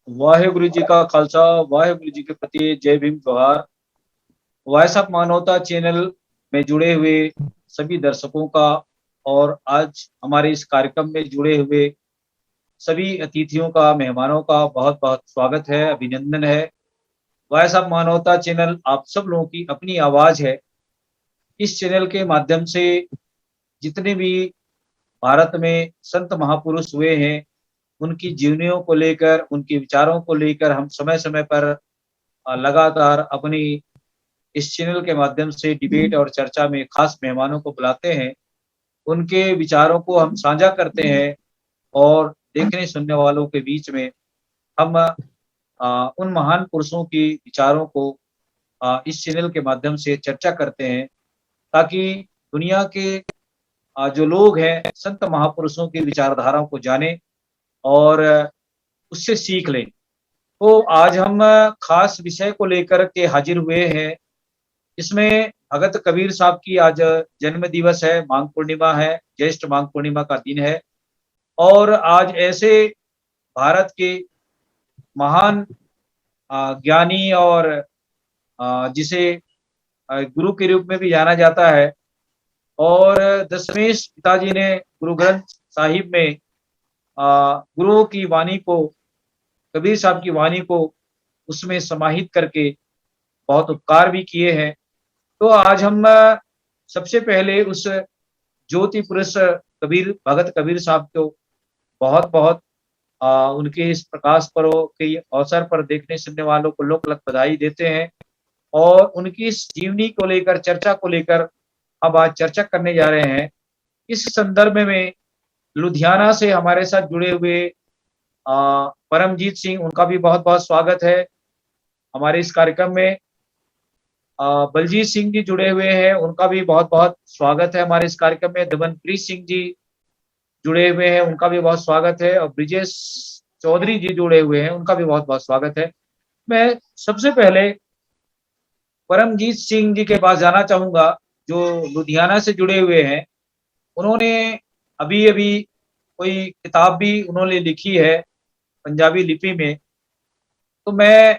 वाहेगुरु जी का खालसा, वाहेगुरु जी के प्रति जय भीम जोहार। वॉइस ऑफ मानवता चैनल में जुड़े हुए सभी दर्शकों का और आज हमारे इस कार्यक्रम में जुड़े हुए सभी अतिथियों का, मेहमानों का बहुत बहुत स्वागत है, अभिनंदन है। वॉइस ऑफ मानवता चैनल आप सब लोगों की अपनी आवाज है। इस चैनल के माध्यम से जितने भी भारत में संत महापुरुष हुए हैं, उनकी जीवनियों को लेकर, उनके विचारों को लेकर हम समय समय पर लगातार अपनी इस चैनल के माध्यम से डिबेट और चर्चा में खास मेहमानों को बुलाते हैं। उनके विचारों को हम साझा करते हैं और देखने सुनने वालों के बीच में हम उन महान पुरुषों की विचारों को इस चैनल के माध्यम से चर्चा करते हैं, ताकि दुनिया के जो लोग हैं संत महापुरुषों की विचारधाराओं को जाने और उससे सीख लें। तो आज हम खास विषय को लेकर के हाजिर हुए हैं। इसमें भगत कबीर साहब की आज जन्म दिवस है, माघ पूर्णिमा है, ज्येष्ठ माघ पूर्णिमा का दिन है। और आज ऐसे भारत के महान ज्ञानी और जिसे गुरु के रूप में भी जाना जाता है, और दशमेश पिताजी ने गुरु ग्रंथ साहिब में गुरुओं की वाणी को, कबीर साहब की वाणी को उसमें समाहित करके बहुत उपकार भी किए हैं। तो आज हम सबसे पहले उस ज्योति पुरुष कबीर, भगत कबीर साहब को बहुत बहुत उनके इस प्रकाश पर्व के अवसर पर देखने सुनने वालों को लोक लक बधाई देते हैं। और उनकी इस जीवनी को लेकर, चर्चा को लेकर अब आज चर्चा करने जा रहे हैं। इस संदर्भ में लुधियाना से हमारे साथ जुड़े हुए परमजीत सिंह, उनका भी बहुत बहुत स्वागत है हमारे इस कार्यक्रम में। बलजीत सिंह जी जुड़े हुए हैं, उनका भी बहुत बहुत स्वागत है हमारे इस कार्यक्रम में। दमनप्रीत सिंह जी जुड़े हुए हैं, उनका भी बहुत स्वागत है। और ब्रिजेश चौधरी जी जुड़े हुए हैं, उनका भी बहुत बहुत स्वागत है। मैं सबसे पहले परमजीत सिंह जी के पास जाना चाहूंगा, जो लुधियाना से जुड़े हुए हैं। उन्होंने अभी अभी कोई किताब भी उन्होंने लिखी है पंजाबी लिपि में। तो मैं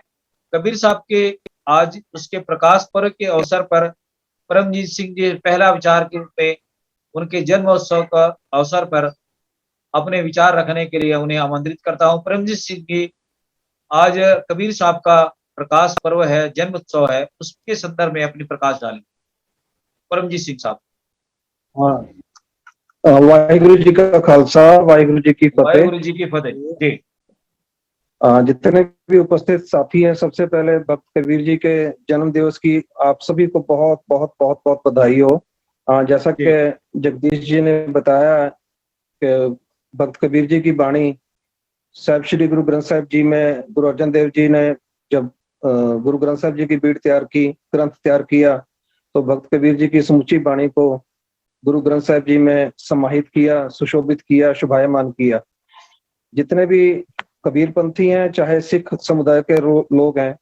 कबीर साहब के आज उसके प्रकाश पर्व के अवसर पर परमजीत सिंह जी पहला विचार के रूप में उनके जन्मोत्सव का अवसर पर अपने विचार रखने के लिए उन्हें आमंत्रित करता हूं। परमजीत सिंह जी, आज कबीर साहब का प्रकाश पर्व है, जन्मोत्सव है, उसके संदर्भ में अपनी प्रकाश डालें। परमजीत सिंह साहब। वाहिगुरु जी का खालसा, वाहिगुरु जी की फतेह। वाहिगुरु जी की फतेह जी। जितने भी उपस्थित साथी हैं, सबसे पहले भक्त कबीर जी के जन्म दिवस की आप सभी को बहुत बहुत बहुत बहुत बधाई हो। जैसा कि जगदीश जी ने बताया कि भक्त कबीर जी की वाणी साहिब श्री गुरु ग्रंथ साहिब जी में गुरु अर्जन देव जी ने जब गुरु ग्रंथ साहिब जी की बीड़ तैयार की, ग्रंथ तैयार किया, तो भक्त कबीर जी की समुची वाणी को गुरु ग्रंथ साहिब जी में समाहित किया, सुशोभित किया, शोभायमान किया। जितने भी कबीरपंथी हैं, चाहे सिख समुदाय के लोग हैं,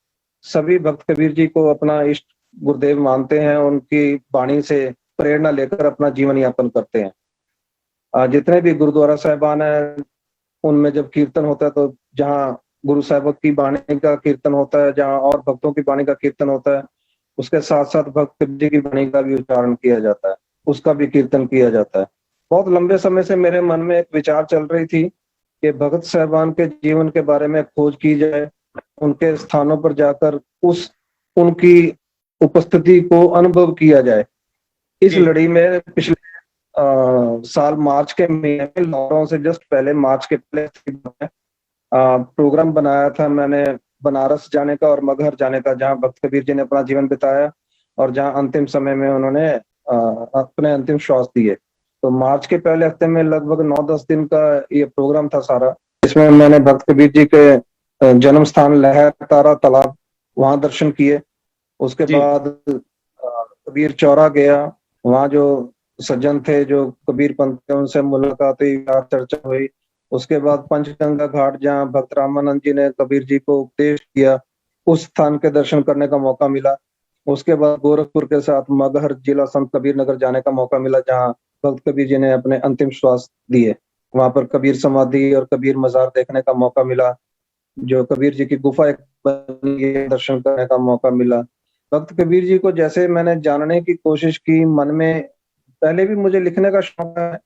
सभी भक्त कबीर जी को अपना इष्ट गुरुदेव मानते हैं, उनकी वाणी से प्रेरणा लेकर अपना जीवन यापन करते हैं। जितने भी गुरुद्वारा साहिबान हैं, उनमें जब कीर्तन होता है, तो जहाँ गुरु साहिब की वाणी का कीर्तन होता है, जहाँ और भक्तों की वाणी का कीर्तन होता है, उसके साथ साथ भक्त कबीर जी की वाणी का भी उच्चारण किया जाता है, उसका भी कीर्तन किया जाता है। बहुत लंबे समय से मेरे मन में एक विचार चल रही थी कि भगत साहिबान के जीवन के बारे में खोज की जाए, उनके स्थानों पर जाकर उनकी उपस्थिति को अनुभव किया जाए। इस लड़ी में पिछले साल मार्च के महीने में, लॉकडाउन से जस्ट पहले, मार्च के पहले प्रोग्राम बनाया था मैंने बनारस जाने का और मगहर जाने का, जहाँ भक्त कबीर जी ने अपना जीवन बिताया और जहाँ अंतिम समय में उन्होंने अपने अंतिम श्वास दिए। तो मार्च के पहले हफ्ते में लगभग 9-10 दिन का ये प्रोग्राम था सारा। इसमें मैंने भक्त कबीर जी के जन्म स्थान लहर तारा तालाब, वहां दर्शन किए। उसके बाद कबीर चौरा गया, वहां जो सज्जन थे जो कबीर पंथ थे, उनसे मुलाकात हुई, चर्चा हुई। उसके बाद पंचगंगा घाट, जहाँ भक्त रामानंद जी ने कबीर जी को उपदेश किया, उस स्थान के दर्शन करने का मौका मिला। उसके बाद गोरखपुर के साथ मगहर जिला संत कबीर नगर जाने का मौका मिला, जहाँ भक्त कबीर जी ने अपने अंतिम श्वास दिए। वहां पर कबीर समाधि और कबीर मजार देखने का मौका मिला। जो कबीर जी की गुफा एक बनी है, दर्शन करने का मौका मिला। भक्त कबीर जी को जैसे मैंने जानने की कोशिश की, मन में पहले भी मुझे लिखने का शौक है,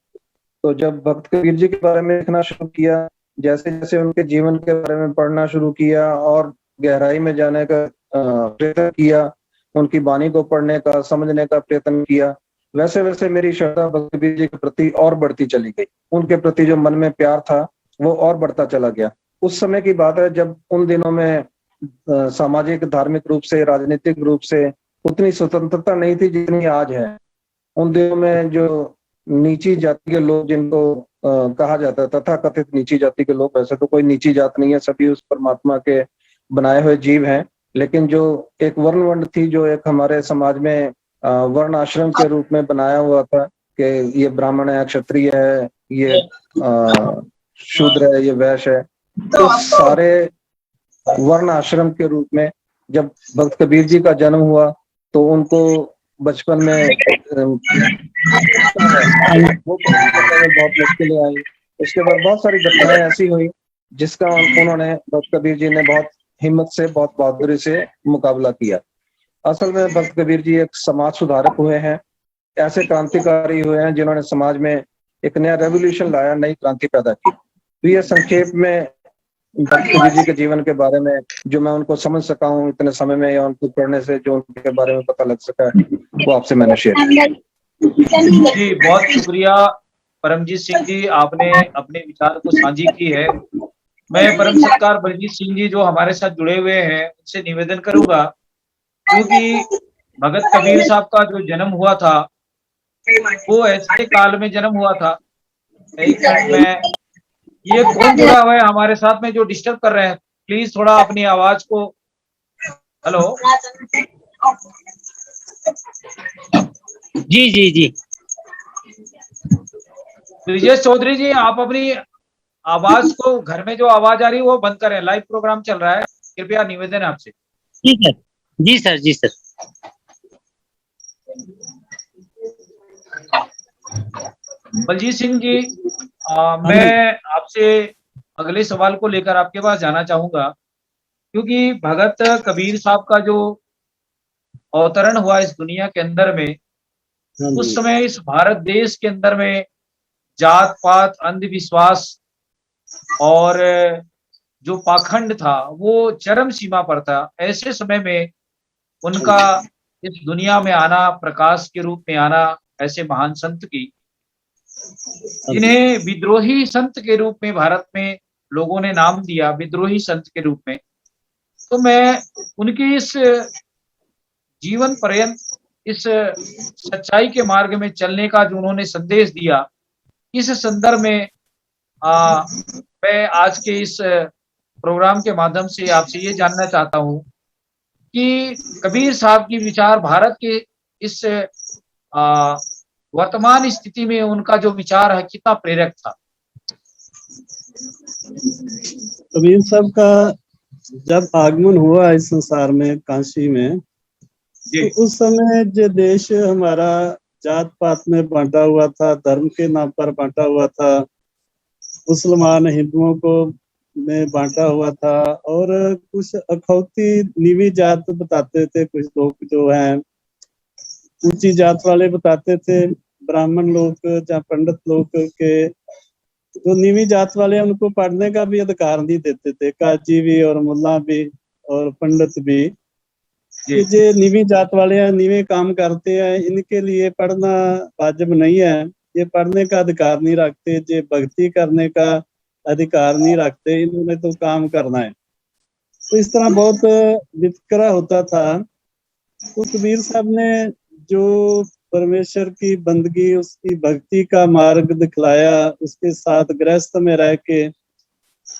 तो जब भक्त कबीर जी के बारे में लिखना शुरू किया, जैसे जैसे उनके जीवन के बारे में पढ़ना शुरू किया और गहराई में जाने का प्रयत्न किया, उनकी वाणी को पढ़ने का, समझने का प्रयत्न किया, वैसे वैसे मेरी श्रद्धा भक्त कबीर जी के प्रति और बढ़ती चली गई। उनके प्रति जो मन में प्यार था वो और बढ़ता चला गया। उस समय की बात है जब उन दिनों में सामाजिक, धार्मिक रूप से, राजनीतिक रूप से उतनी स्वतंत्रता नहीं थी जितनी आज है। उन दिनों में जो नीची जाति के लोग, जिनको कहा जाता है तथा कथित नीची जाति के लोग, वैसे तो कोई नीची जात नहीं है, सभी उस परमात्मा के बनाए हुए जीव हैं, लेकिन जो एक वर्ण थी, जो एक हमारे समाज में वर्ण आश्रम के रूप में बनाया हुआ था कि ये ब्राह्मण है, क्षत्रिय है, ये शूद्र है, ये वैश्य है, तो सारे वर्ण आश्रम के रूप में जब भक्त कबीर जी का जन्म हुआ तो उनको बचपन में वो करने में बहुत मुश्किलें आई। उसके बाद बहुत सारी घटनाएं ऐसी हुई जिसका उन्होंने, भक्त कबीर जी ने बहुत हिम्मत से, बहुत बहादुरी से मुकाबला किया। असल में भक्त कबीर जी एक समाज सुधारक हुए हैं, ऐसे क्रांतिकारी हुए हैं जिन्होंने समाज में एक नया रेवोल्यूशन लाया, नई क्रांति पैदा की। तो ये संक्षेप में भक्त कबीर जी के जीवन के बारे में जो मैं उनको समझ सका हूँ इतने समय में, या उनको पढ़ने से जो उनके बारे में पता लग सका है, वो आपसे मैंने शेयर किया। जी, बहुत शुक्रिया परमजीत सिंह जी, आपने अपने विचार को साझी की है। मैं परम सत्कार बलजीत सिंह जी जो हमारे साथ जुड़े हुए हैं उनसे निवेदन करूंगा, क्योंकि भगत कबीर साहब का जो जन्म हुआ था वो ऐसे काल में जन्म हुआ था। एक मिनट में, ये कौन जुड़ा हुआ है हमारे साथ में जो डिस्टर्ब कर रहे हैं? प्लीज थोड़ा अपनी आवाज को, हेलो। जी जी जी, ब्रिजेश चौधरी जी, आप अपनी आवाज को, घर में जो आवाज आ रही है वो बंद करें, लाइव प्रोग्राम चल रहा है, कृपया निवेदन है आपसे। ठीक है। जी सर, जी सर। बलजीत सिंह जी, मैं आपसे अगले सवाल को लेकर आपके पास जाना चाहूंगा, क्योंकि भगत कबीर साहब का जो अवतरण हुआ इस दुनिया के अंदर में, उस समय इस भारत देश के अंदर में जात पात, अंधविश्वास और जो पाखंड था वो चरम सीमा पर था। ऐसे समय में उनका इस दुनिया में आना, प्रकाश के रूप में आना, ऐसे महान संत की, जिन्हें विद्रोही संत के रूप में भारत में लोगों ने नाम दिया, विद्रोही संत के रूप में, तो मैं उनकी इस जीवन पर्यंत इस सच्चाई के मार्ग में चलने का जो उन्होंने संदेश दिया, इस संदर्भ में मैं आज के इस प्रोग्राम के माध्यम से आपसे ये जानना चाहता हूँ कि कबीर साहब की विचार भारत के इस वर्तमान स्थिति में उनका जो विचार है कितना प्रेरक था? कबीर साहब का जब आगमन हुआ इस संसार में, काशी में, तो उस समय जो देश हमारा जात पात में बांटा हुआ था, धर्म के नाम पर बांटा हुआ था, मुसलमान हिंदुओं को में बांटा हुआ था, और कुछ अखौती नीवी जात बताते थे कुछ लोग, जो हैं ऊंची जात वाले बताते थे, ब्राह्मण लोग या पंडित लोग के, जो नीवी जात वाले उनको पढ़ने का भी अधिकार नहीं देते थे, काजी भी और मुल्ला भी और पंडित भी। कि जो नीवी जात वाले हैं, नीवे काम करते हैं, इनके लिए पढ़ना वाजिब नहीं है, ये पढ़ने का अधिकार नहीं रखते, ये भक्ति करने का अधिकार नहीं रखते, इन्होंने तो काम करना है। तो इस तरह बहुत वितकरा होता था। तो कबीर साहब ने जो परमेश्वर की बंदगी, उसकी भक्ति का मार्ग दिखलाया, उसके साथ गृहस्थ में रह के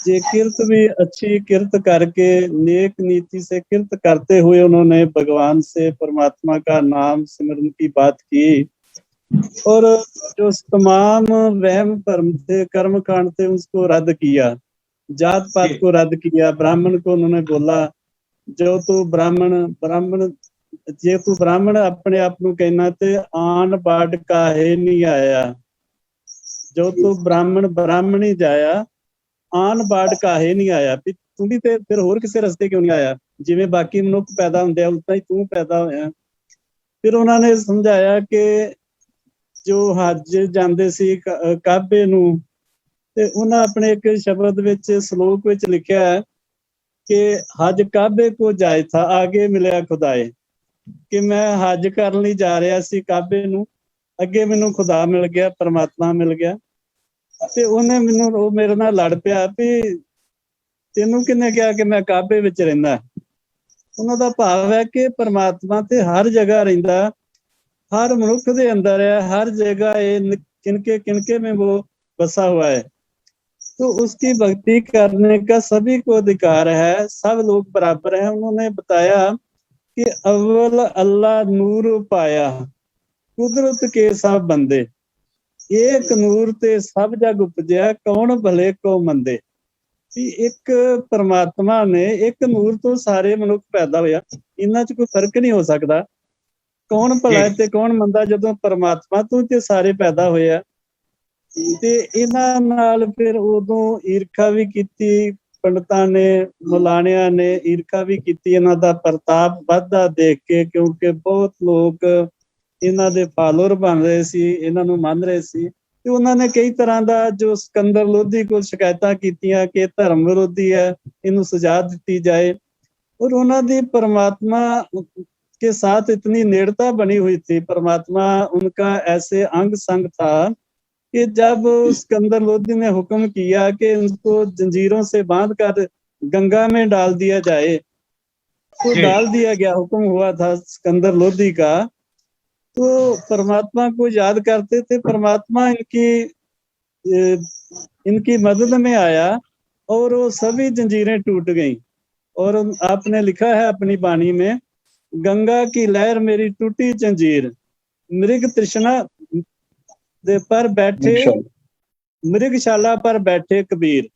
ये किर्त भी अच्छी किर्त करके, नेक नीति से किर्त करते हुए उन्होंने भगवान से, परमात्मा का नाम सिमरन की बात की, और जो तमाम वहम भरम थे, कर्म कांड थे, उसको रद्द किया, जात पात को रद्द किया। ब्राह्मण को उन्होंने बोला, जो तू ब्राह्मण जे तू ब्राह्मण अपने आप को कहना ते आन बाढ़ का है नहीं आया, जो तू ब्राह्मण ही जाया, ਆਣ ਬਾੜ ਕਾਹੇ ਨਹੀਂ ਆਇਆ, ਵੀ ਤੂੰ ਵੀ ਤੇ ਫਿਰ ਹੋਰ ਕਿਸੇ ਰਸਤੇ ਕਿਉਂ ਨਹੀਂ ਆਇਆ, ਜਿਵੇਂ ਬਾਕੀ ਮਨੁੱਖ ਪੈਦਾ ਹੁੰਦੇ ਆ ਉਦਾਂ ਹੀ ਤੂੰ ਪੈਦਾ ਹੋਇਆ। ਫਿਰ ਉਹਨਾਂ ਨੇ ਸਮਝਾਇਆ ਕਿ ਜੋ ਹੱਜ ਜਾਂਦੇ ਸੀ ਕਾਬੇ ਨੂੰ, ਤੇ ਉਹਨਾਂ ਆਪਣੇ ਇੱਕ ਸ਼ਬਦ ਵਿੱਚ ਸ਼ਲੋਕ ਵਿੱਚ ਲਿਖਿਆ ਹੈ ਕਿ ਹਜ ਕਾਬੇ ਕੋ ਜਾਏ ਥਾ ਆਗੇ ਮਿਲਿਆ ਖੁਦਾਏ, ਕਿ ਮੈਂ ਹਜ ਕਰਨ ਲਈ ਜਾ ਰਿਹਾ ਸੀ ਕਾਬੇ ਨੂੰ, ਅੱਗੇ ਮੈਨੂੰ ਖੁਦਾ ਮਿਲ ਗਿਆ, ਪਰਮਾਤਮਾ ਮਿਲ ਗਿਆ। ਤੇ ਉਹਨੇ ਮੈਨੂੰ, ਉਹ ਮੇਰੇ ਨਾਲ ਲੜ ਪਿਆ ਵੀ ਤੈਨੂੰ ਕਿਹਨੇ ਕਿਹਾ ਕਿ ਮੈਂ ਕਾਬੇ ਵਿੱਚ ਰਹਿੰਦਾ। ਉਹਨਾਂ ਦਾ ਭਾਵ ਹੈ ਕਿ ਪਰਮਾਤਮਾ ਤੇ ਹਰ ਜਗ੍ਹਾ ਰਹਿੰਦਾ, हर मनुष्य के अंदर है, हर जगह ये किनके किनके में वो बसा हुआ है। तो उसकी भक्ति करने का सभी को अधिकार है, सब लोग बराबर हैं। उन्होंने बताया कि अव्वल अल्लाह नूर पाया, कुदरत के सब बंदे, एक नूर ते सब जग उपजया, कौन भले को मंदे। एक परमात्मा ने एक नूर तो सारे मनुष्य पैदा होया, इन्हां च कोई फर्क नहीं हो सकता कौन भला ते कौन मंदा, जदों परमात्मा तो ते सारे पैदा होए आ। ते इन्हां नाल फिर उदों ईर्खा भी कीती पंडितां ने, मौलानियां ने ईर्खा भी कीती इन्हां दा प्रताप वधदा देख के, क्योंकि बहुत लोग इन्हां दे फॉलोअर बन रहे सी, इन्हां नूं मान रहे सी। ते उन्हां ने कई तरह दा जो सिकंदर लोधी कोल शिकायतां कीतियां कि धर्म विरोधी है, इनूं सजा दित्ती जाए। और उन्हां दी परमात्मा के साथ इतनी नेड़ता बनी हुई थी, परमात्मा उनका ऐसे अंग संग था कि जब सिकंदर लोधी ने हुक्म किया कि उनको जंजीरों से बांध कर गंगा में डाल दिया जाए, तो डाल दिया गया, हुक्म हुआ था सिकंदर लोधी का। तो परमात्मा को याद करते थे, परमात्मा इनकी मदद में आया और वो सभी जंजीरें टूट गईं। और आपने लिखा है अपनी वाणी में, गंगा की लहर मेरी टूटी जंजीर, मृग तृष्णा दे पर बैठे, मृगशाला पर बैठे कबीर।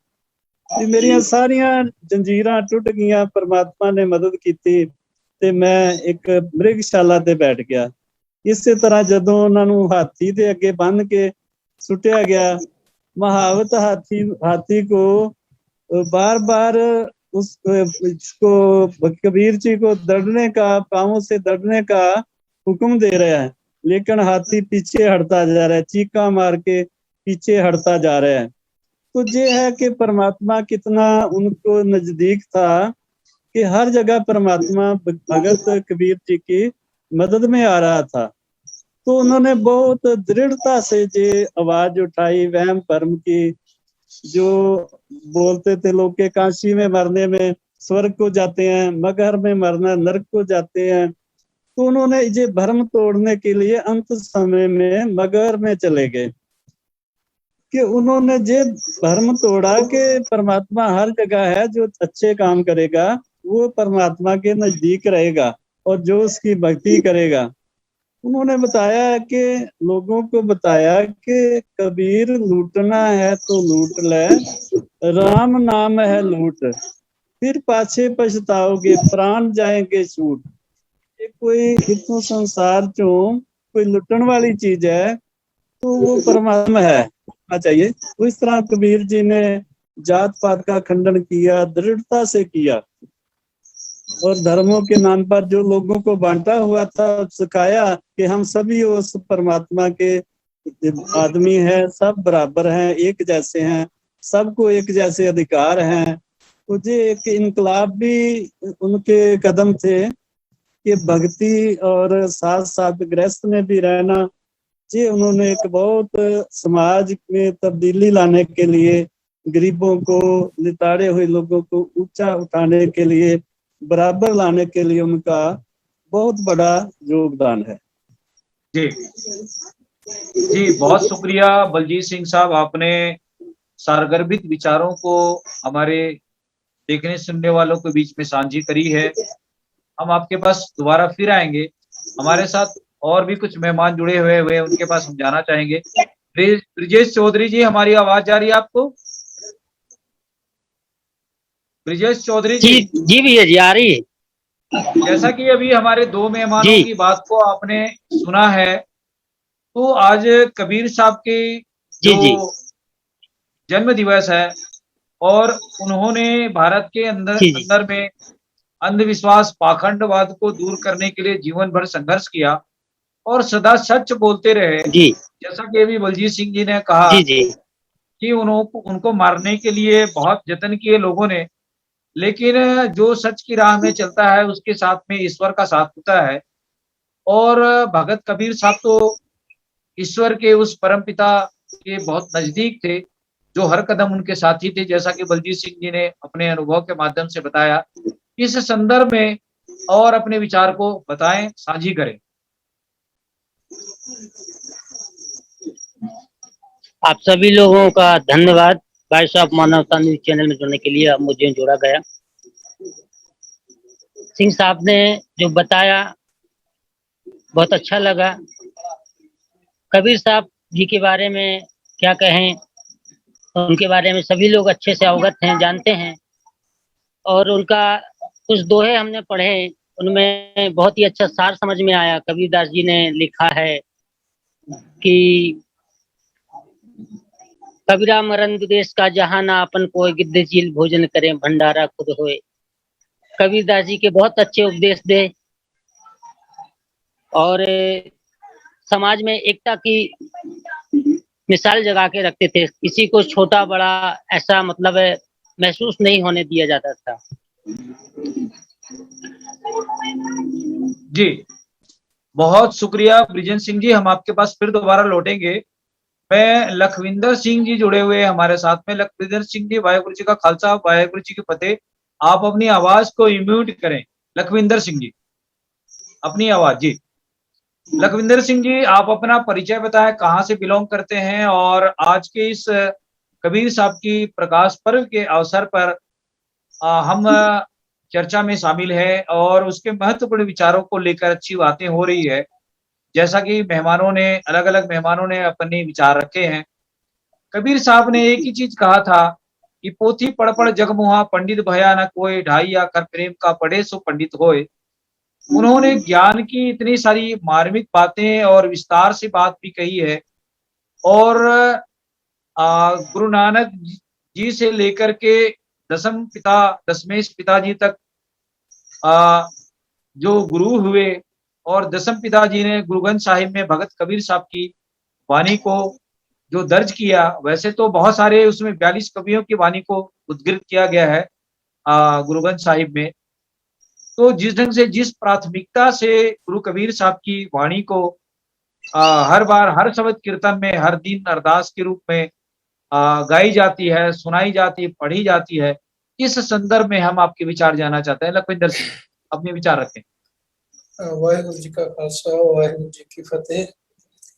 मेरिया सारिया जंजीरां टूट गईयां, परमात्मा ने मदद की ते मैं एक मृगशाला ते बैठ गया। इसे तरह जदों उन्हां नूं हाथी दे अगे बन के सुटिया गया, महावत हाथी को बार बार उसको कबीर जी को दौड़ने का, पांवों से दौड़ने का हुक्म दे रहा है, लेकिन हाथी पीछे हटता जा रहा है, चीखा मार के पीछे हटता जा रहा है। तो ये है कि परमात्मा कितना उनको नजदीक था कि हर जगह परमात्मा भगत कबीर जी की मदद में आ रहा था। तो उन्होंने बहुत दृढ़ता से ये आवाज उठाई वहम भरम की, जो बोलते थे लोग के काशी में मरने में स्वर्ग को जाते हैं, मगहर में मरना नरक को जाते हैं। तो उन्होंने ये भ्रम तोड़ने के लिए अंत समय में मगहर में चले गए, कि उन्होंने ये भ्रम तोड़ा कि परमात्मा हर जगह है, जो अच्छे काम करेगा वो परमात्मा के नजदीक रहेगा और जो उसकी भक्ति करेगा। उन्होंने बताया कि लोगों को बताया कि कबीर लूटना है तो लूट ले, राम नाम है लूट, फिर पाछे पछताओगे प्राण जाएंगे छूट। ये कोई इतों संसार चो कोई लुटन वाली चीज है तो वो परमात्मा है चाहिए। तो इस तरह कबीर जी ने जात पात का खंडन किया, दृढ़ता से किया, और धर्मों के नाम पर जो लोगों को बांटा हुआ था सिखाया कि हम सभी उस परमात्मा के आदमी हैं, सब बराबर हैं, एक जैसे हैं, सबको एक जैसे अधिकार हैं। तो ये एक इनकलाब भी उनके कदम थे कि भक्ति और साथ साथ गृहस्थ में भी रहना। ये उन्होंने एक बहुत समाज में तब्दीली लाने के लिए, गरीबों को, लिताड़े हुए लोगों को ऊंचा उठाने के लिए, बराबर लाने के लिए उनका बहुत बड़ा योगदान है। जी जी, बहुत शुक्रिया बलजीत सिंह साहब, आपने सारगर्भित विचारों को हमारे देखने सुनने वालों के बीच में साझी करी है। हम आपके पास दोबारा फिर आएंगे, हमारे साथ और भी कुछ मेहमान जुड़े हुए उनके पास हम जाना चाहेंगे। ब्रिजेश चौधरी जी, हमारी आवाज जा रही है आपको? ब्रिजेश चौधरी जी? जी भैया जी, आ रही है। जैसा कि अभी हमारे दो मेहमानों की बात को आपने सुना है, तो आज कबीर साहब के जो जन्म दिवस है और उन्होंने भारत के अंदर जी जी अंदर में अंधविश्वास पाखंडवाद को दूर करने के लिए जीवन भर संघर्ष किया और सदा सच बोलते रहे। जी जैसा कि अभी बलजीत सिंह जी ने कहा जी जी कि उनको मारने के लिए बहुत जतन किए लोगों ने, लेकिन जो सच की राह में चलता है उसके साथ में ईश्वर का साथ होता है। और भगत कबीर साहब तो ईश्वर के उस परमपिता के बहुत नजदीक थे, जो हर कदम उनके साथी थे, जैसा कि बलजीत सिंह जी ने अपने अनुभव के माध्यम से बताया। इस संदर्भ में और अपने विचार को बताएं, साझी करें। आप सभी लोगों का धन्यवाद वॉइस ऑफ मानवता न्यूज चैनल में जुड़ने के लिए। अब मुझे जोड़ा गया। सिंह साहब ने जो बताया बहुत अच्छा लगा। कबीर साहब जी के बारे में क्या कहें, उनके बारे में सभी लोग अच्छे से अवगत हैं, जानते हैं। और उनका कुछ दोहे हमने पढ़े, उनमें बहुत ही अच्छा सार समझ में आया। कबीरदास जी ने लिखा है कि कबीरा मरंद देश का जहां ना अपन कोई, गिद्ध झील भोजन करें भंडारा खुद होए। कबीरदास जी के बहुत अच्छे उपदेश थे और समाज में एकता की मिसाल जगा के रखते थे। किसी को छोटा बड़ा ऐसा मतलब है महसूस नहीं होने दिया जाता था। जी, बहुत शुक्रिया ब्रिजेन सिंह जी, हम आपके पास फिर दोबारा लौटेंगे। मैं लखविंदर सिंह जी जुड़े हुए हैं हमारे साथ में। लखविंदर सिंह जी, वाहेगुरु जी का खालसा, वाहेगुरु जी की फतेह। आप अपनी आवाज को म्यूट करें। लखविंदर सिंह जी, अपनी आवाज। जी लखविंदर सिंह जी, आप अपना परिचय बताएं, कहाँ से बिलोंग करते हैं और आज के इस कबीर साहब की प्रकाश पर्व के अवसर पर हम चर्चा में शामिल है और उसके महत्वपूर्ण विचारों को लेकर अच्छी बातें हो रही है। जैसा कि मेहमानों ने, अलग अलग मेहमानों ने अपने विचार रखे हैं। कबीर साहब ने एक ही चीज कहा था कि पोथी पढ़ पढ़ जगमुहा, पंडित भया न कोय, ढाई या कर प्रेम का पढ़े सो पंडित होए। उन्होंने ज्ञान की इतनी सारी मार्मिक बातें और विस्तार से बात भी कही है। और गुरु नानक जी से लेकर के दसमेश पिताजी तक जो गुरु हुए, और दसम पिताजी ने गुरु ग्रंथ साहिब में भगत कबीर साहब की वाणी को जो दर्ज किया, वैसे तो बहुत सारे उसमें 42 कवियों की वाणी को उद्धृत किया गया है गुरु ग्रंथ साहिब में। तो जिस ढंग से, जिस प्राथमिकता से गुरु कबीर साहब की वाणी को हर बार, हर शब्द कीर्तन में, हर दिन अरदास के रूप में गाई जाती है, सुनाई जाती है, पढ़ी जाती है, इस संदर्भ में हम आपके विचार जानना चाहते हैं। लखविंदर सिंह, अपने विचार रखें। वाहेगुरु जी का खालसा, वाहेगुरु जी की फतेह।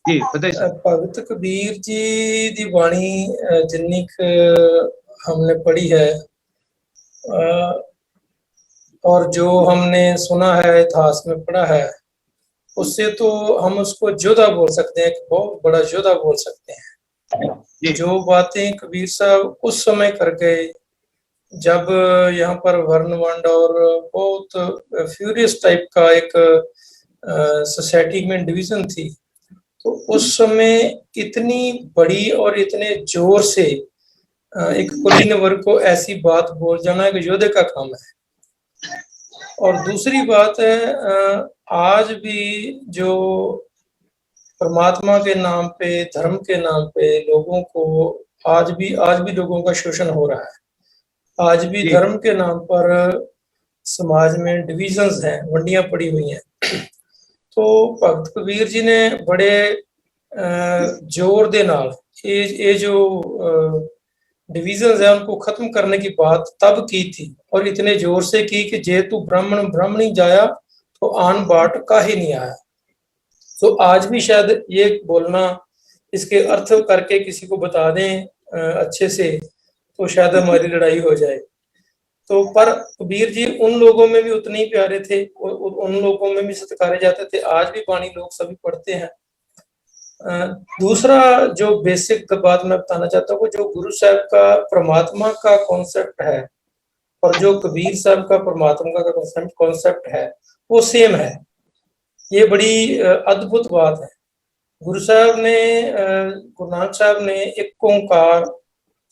जी फतेह सिंह। भगत कबीर जी दी बाणी जिन्नी हमने पढ़ी है और जो हमने सुना है, इतिहास में पढ़ा है, उससे तो हम उसको योद्धा बोल सकते हैं, बहुत बड़ा योद्धा बोल सकते हैं। जो बातें कबीर साहब उस समय कर गए, जब यहाँ पर वर्णवंड और बहुत फ्यूरियस टाइप का एक सोसाइटी में डिवीजन थी, तो उस समय इतनी बड़ी और इतने जोर से एक कुलीन वर्ग को ऐसी बात बोल जाना एक योद्धे का काम है। और दूसरी बात है, आज भी जो परमात्मा के नाम पे, धर्म के नाम पे लोगों को आज भी लोगों का शोषण हो रहा है। आज भी धर्म के नाम पर समाज में डिविजन्स हैं, वंडियां पड़ी हुई हैं। तो भगत कबीर जी ने बड़े जोर दे नाल ये जो डिविजन्स है उनको खत्म करने की बात तब की थी, और इतने जोर से की कि जे तू ब्राह्मणी जाया तो आन बाट काहे नहीं आया। तो आज भी शायद ये बोलना, इसके अर्थ करके किसी को बता दें अच्छे से, तो शायद हमारी लड़ाई हो जाए। तो पर कबीर जी उन लोगों में भी उतने ही प्यारे थे, उन लोगों में भी सत्कारे जाते थे। आज भी वाणी लोग सभी पढ़ते हैं। दूसरा जो बेसिक बात मैं बताना चाहता हूँ, जो गुरु साहब का परमात्मा का कॉन्सेप्ट है और जो कबीर साहब का परमात्मा का कॉन्सेप्ट है, वो सेम है। ये बड़ी अद्भुत बात है। गुरु साहब ने, गुरु नानक साहब ने एक ओंकार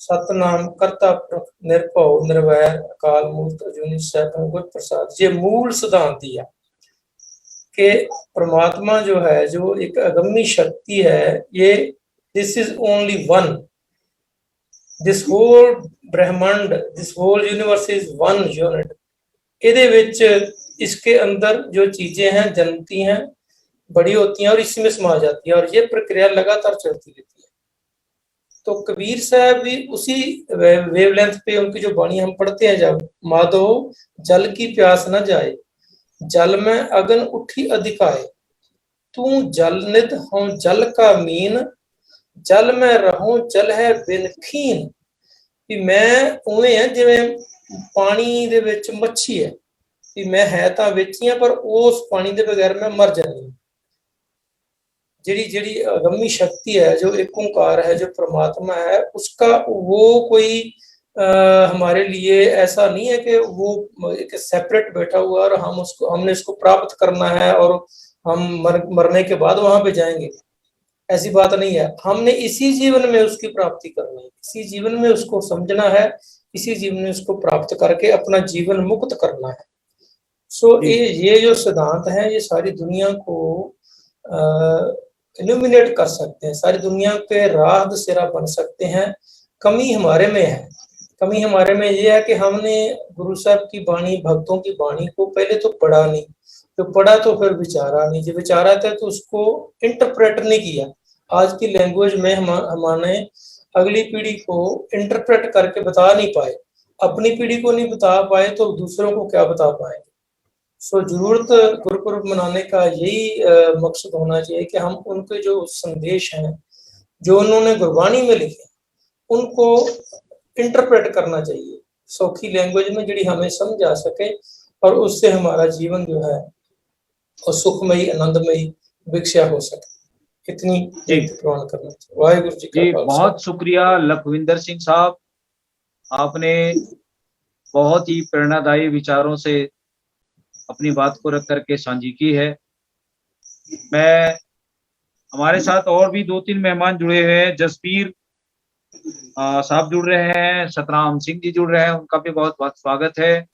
सतनाम करता पुरख निरभव निर्वैर अकाल मूर्त अजूनी सैभं गुर प्रसाद। ये मूल सिद्धांत दिया कि परमात्मा जो है, जो एक अगम्य शक्ति है, ये this is only one, this whole ब्रह्मांड, this whole universe is one unit. इहदे विच इसके अंदर जो चीजें हैं जन्मती हैं, बड़ी होती हैं और इसी में समा जाती है, और ये प्रक्रिया लगातार चलती रहती है। तो कबीर साहब भी उसी वेवलेंथ पे, उनकी जो वाणी हम पढ़ते हैं, जब माधो जल की प्यास न जाए, जल में अगन उठी अधिकाए, तू जल निध हों जल का मीन, जल में रहूं जल है बिन खीन। भी मैं उवें है जिवें पानी दे विच मच्छी है, भी मैं है तां विच ही, पर उस पानी दे बगैर मैं मर जानी। ਜਿਹੜੀ अगम्य शक्ति है, जो एक ओंकार है, जो परमात्मा है, उसका वो कोई हमारे लिए ऐसा नहीं है कि वो एक सेपरेट बैठा हुआ और हमने इसको प्राप्त करना है और हम मरने के बाद वहां पे जाएंगे। ऐसी बात नहीं है। हमने इसी जीवन में उसकी प्राप्ति करनी है, इसी जीवन में उसको समझना है, इसी जीवन में उसको प्राप्त करके अपना जीवन मुक्त करना है। सो ये जो सिद्धांत है, ये सारी दुनिया को इल्यूमिनेट कर सकते हैं, सारी दुनिया के राह दसेरा बन सकते हैं। कमी हमारे में है, कमी हमारे में ये है कि हमने गुरु साहब की वाणी, भक्तों की वाणी को पहले तो पढ़ा नहीं, तो पढ़ा तो फिर विचारा नहीं, जब विचारा था तो उसको इंटरप्रेट नहीं किया। आज की लैंग्वेज में हमारे अगली पीढ़ी को इंटरप्रेट करके बता नहीं पाए, अपनी पीढ़ी को नहीं बता पाए तो दूसरों को क्या बता पाएंगे। सो जरूरत गुरुपुरब मनाने का यही मकसद होना चाहिए कि हम उनके जो संदेश हैं, जो उन्होंने गुरबाणी में लिखे, उनको इंटरप्रेट करना चाहिए सौखी लैंग्वेज में, जिहड़ी हमें समझ आ सके, और उससे हमारा जीवन जो है वो सुखमयी आनंदमयी विकसित हो सके। इतनी प्रवान करना चाहिए। वाहिगुरु जी का बहुत शुक्रिया लखविंदर सिंह साहब, आपने बहुत ही प्रेरणादायी विचारों से अपनी बात को रख करके साझी की है। हमारे साथ और भी 2-3 मेहमान जुड़े हुए हैं। जसबीर साहब जुड़ रहे हैं, सतराम सिंह जी जुड़ रहे हैं, उनका भी बहुत बहुत स्वागत है।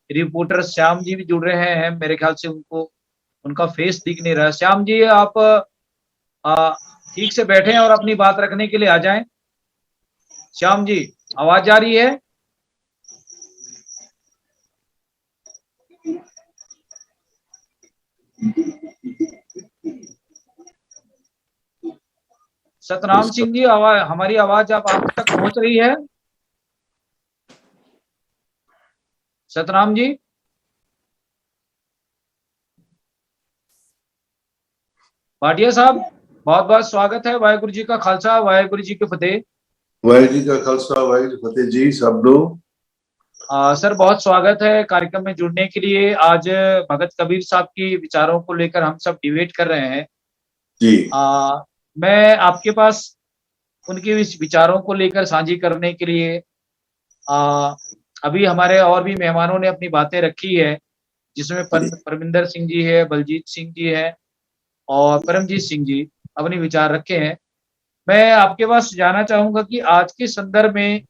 रिपोर्टर श्याम जी भी जुड़ रहे हैं, मेरे ख्याल से उनका फेस दिख नहीं रहा। श्याम जी, आप ठीक से बैठे और अपनी बात रखने के लिए आ जाएं। श्याम जी, आवाज जा रही है? सतनाम सिंह जी, हमारी आवाज आप तक पहुंच रही है? सतनाम जी, भाटिया साहब, बहुत बहुत स्वागत है। वाहेगुरु जी का खालसा, वाहेगुरु जी की फतेह। वाहेगुरु जी का खालसा, वाहेगुरु जी की फतेह जी। सब लोग सर, बहुत स्वागत है कार्यक्रम में जुड़ने के लिए। आज भगत कबीर साहब की विचारों को लेकर हम सब डिबेट कर रहे हैं जी। मैं आपके पास उनके विचारों को लेकर साझी करने के लिए अभी हमारे और भी मेहमानों ने अपनी बातें रखी है, जिसमें परमिंदर सिंह जी है, बलजीत सिंह जी है और परमजीत सिंह जी अपने विचार रखे हैं। मैं आपके पास जानना चाहूंगा कि आज के संदर्भ में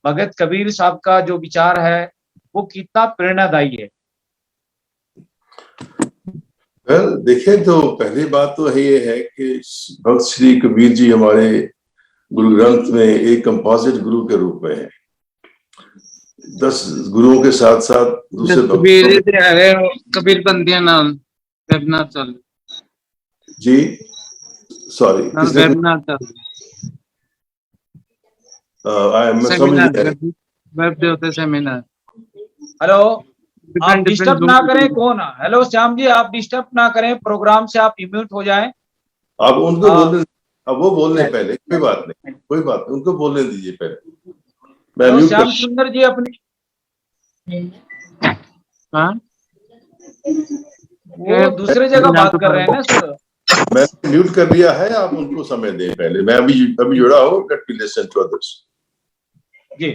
भगत कबीर साहब का जो विचार है वो कितना प्रेरणादायी है। देखें तो पहली बात तो ये है कि भक्त श्री कबीर जी हमारे गुरु ग्रंथ में एक कंपोजिट गुरु के रूप में है। 10 गुरुओं के साथ साथ दूसरे कबीर बंदियां नाम वेबनार चल जी, सॉरी वेबनार चल वेब देवते सेमिनार। हेलो, आप डिस्टर्ब ना करें। कौन? हेलो श्याम जी, आप डिस्टर्ब ना करें, प्रोग्राम से आप इम्यूट हो जाएं। आप उनको बोलने, अब वो बोलने पहले, कोई बात नहीं, उनको बोलने दीजिए पहले। मैं म्यूट श्याम सुंदर जी अपनी वो दूसरे जगह बात कर रहे हैं ना सर। मैंने म्यूट कर लिया है, आप उनको समय दें पहले। मैं अभी जुड़ा हूँ। Let me listen to others ji.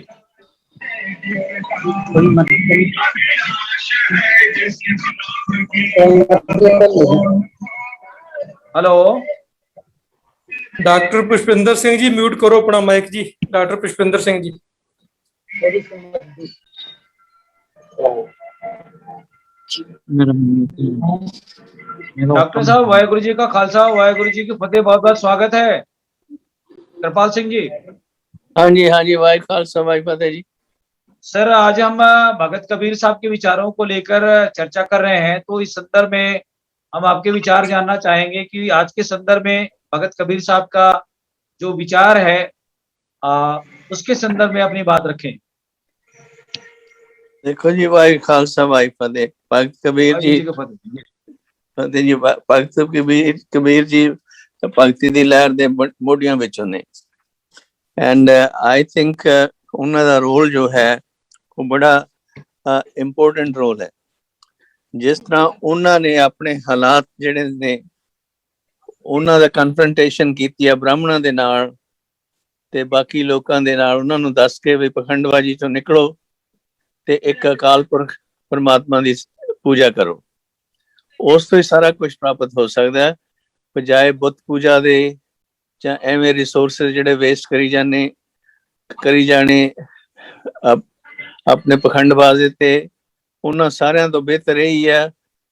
Hello doctor Pushpinder Singh ji mute करो अपना mic ji. Doctor Pushpinder Singh ji. Doctor साहब वाहेगुरु जी का खालसा वाहेगुरु जी की फतेह। बहुत बहुत स्वागत है कृपाल सिंह जी। हाँ जी वाहे खालसा वाहे फतेह जी। सर आज हम भगत कबीर साहब के विचारों को लेकर चर्चा कर रहे हैं, तो इस संदर्भ में हम आपके विचार जानना चाहेंगे कि आज के संदर्भ में भगत कबीर साहब का जो विचार है उसके संदर्भ में अपनी बात रखें। देखो जी वाहे खालसा वाहे फतेह। भगत कबीर जी फतेह जी। भगत कबीर जी भगती दी लहर दे मोढियां विचों ने एंड आई थिंक उन्हां दा रोल जो है वो बड़ा इंपोर्टेंट रोल है। जिस तरह उन्होंने अपने हालात जिहड़े ने उन्हां दा कन्फ्रंटेशन कीती है ब्राह्मणां दे नाल ते बाकी लोकां दे नाल, उन्हां नूं दस के भी पखंडबाजी चों निकलो ते एक अकाल पुरख परमात्मा दी पूजा करो, उस तो ही सारा कुछ प्राप्त हो सकता है। बजाय बुत पूजा दे जां एवें रिसोर्सेज जिहड़े वेस्ट करी जाने अपने पखंडबाजी ते, उन्हां सारियां तो बेहतर यही है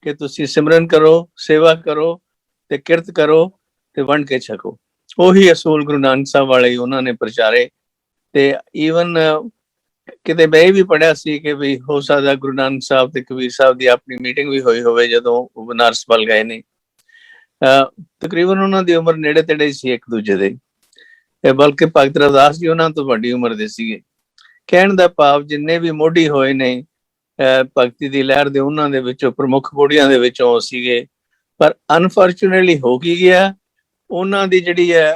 कि तुसी सिमरन करो, सेवा करो ते किरत करो ते वंड के छको। ਉਹੀ असूल गुरु नानक साहब वाले उन्होंने प्रचारे। ते ईवन किते मैं भी पढ़िया सी कि भी हो सकता गुरु नानक साहब ते कबीर साहब की अपनी मीटिंग भी हुई होवे जदों बनारस वल गए ने। तकरीबन उन्हों की उम्र नेड़े तेड़े सी एक दूजे दे, बल्कि भगत रविदास जी उन्होंने तो वड्डी उम्र दे सीगे। कहण दा भाव जिन्ने भी मोढी होए ने भगती दी लहर दे उन्हां दे विचों प्रमुख मोढियां दे विचों सीगे, पर अनफॉर्चुनेटली हो की गया उन्हां दी जिहड़ी है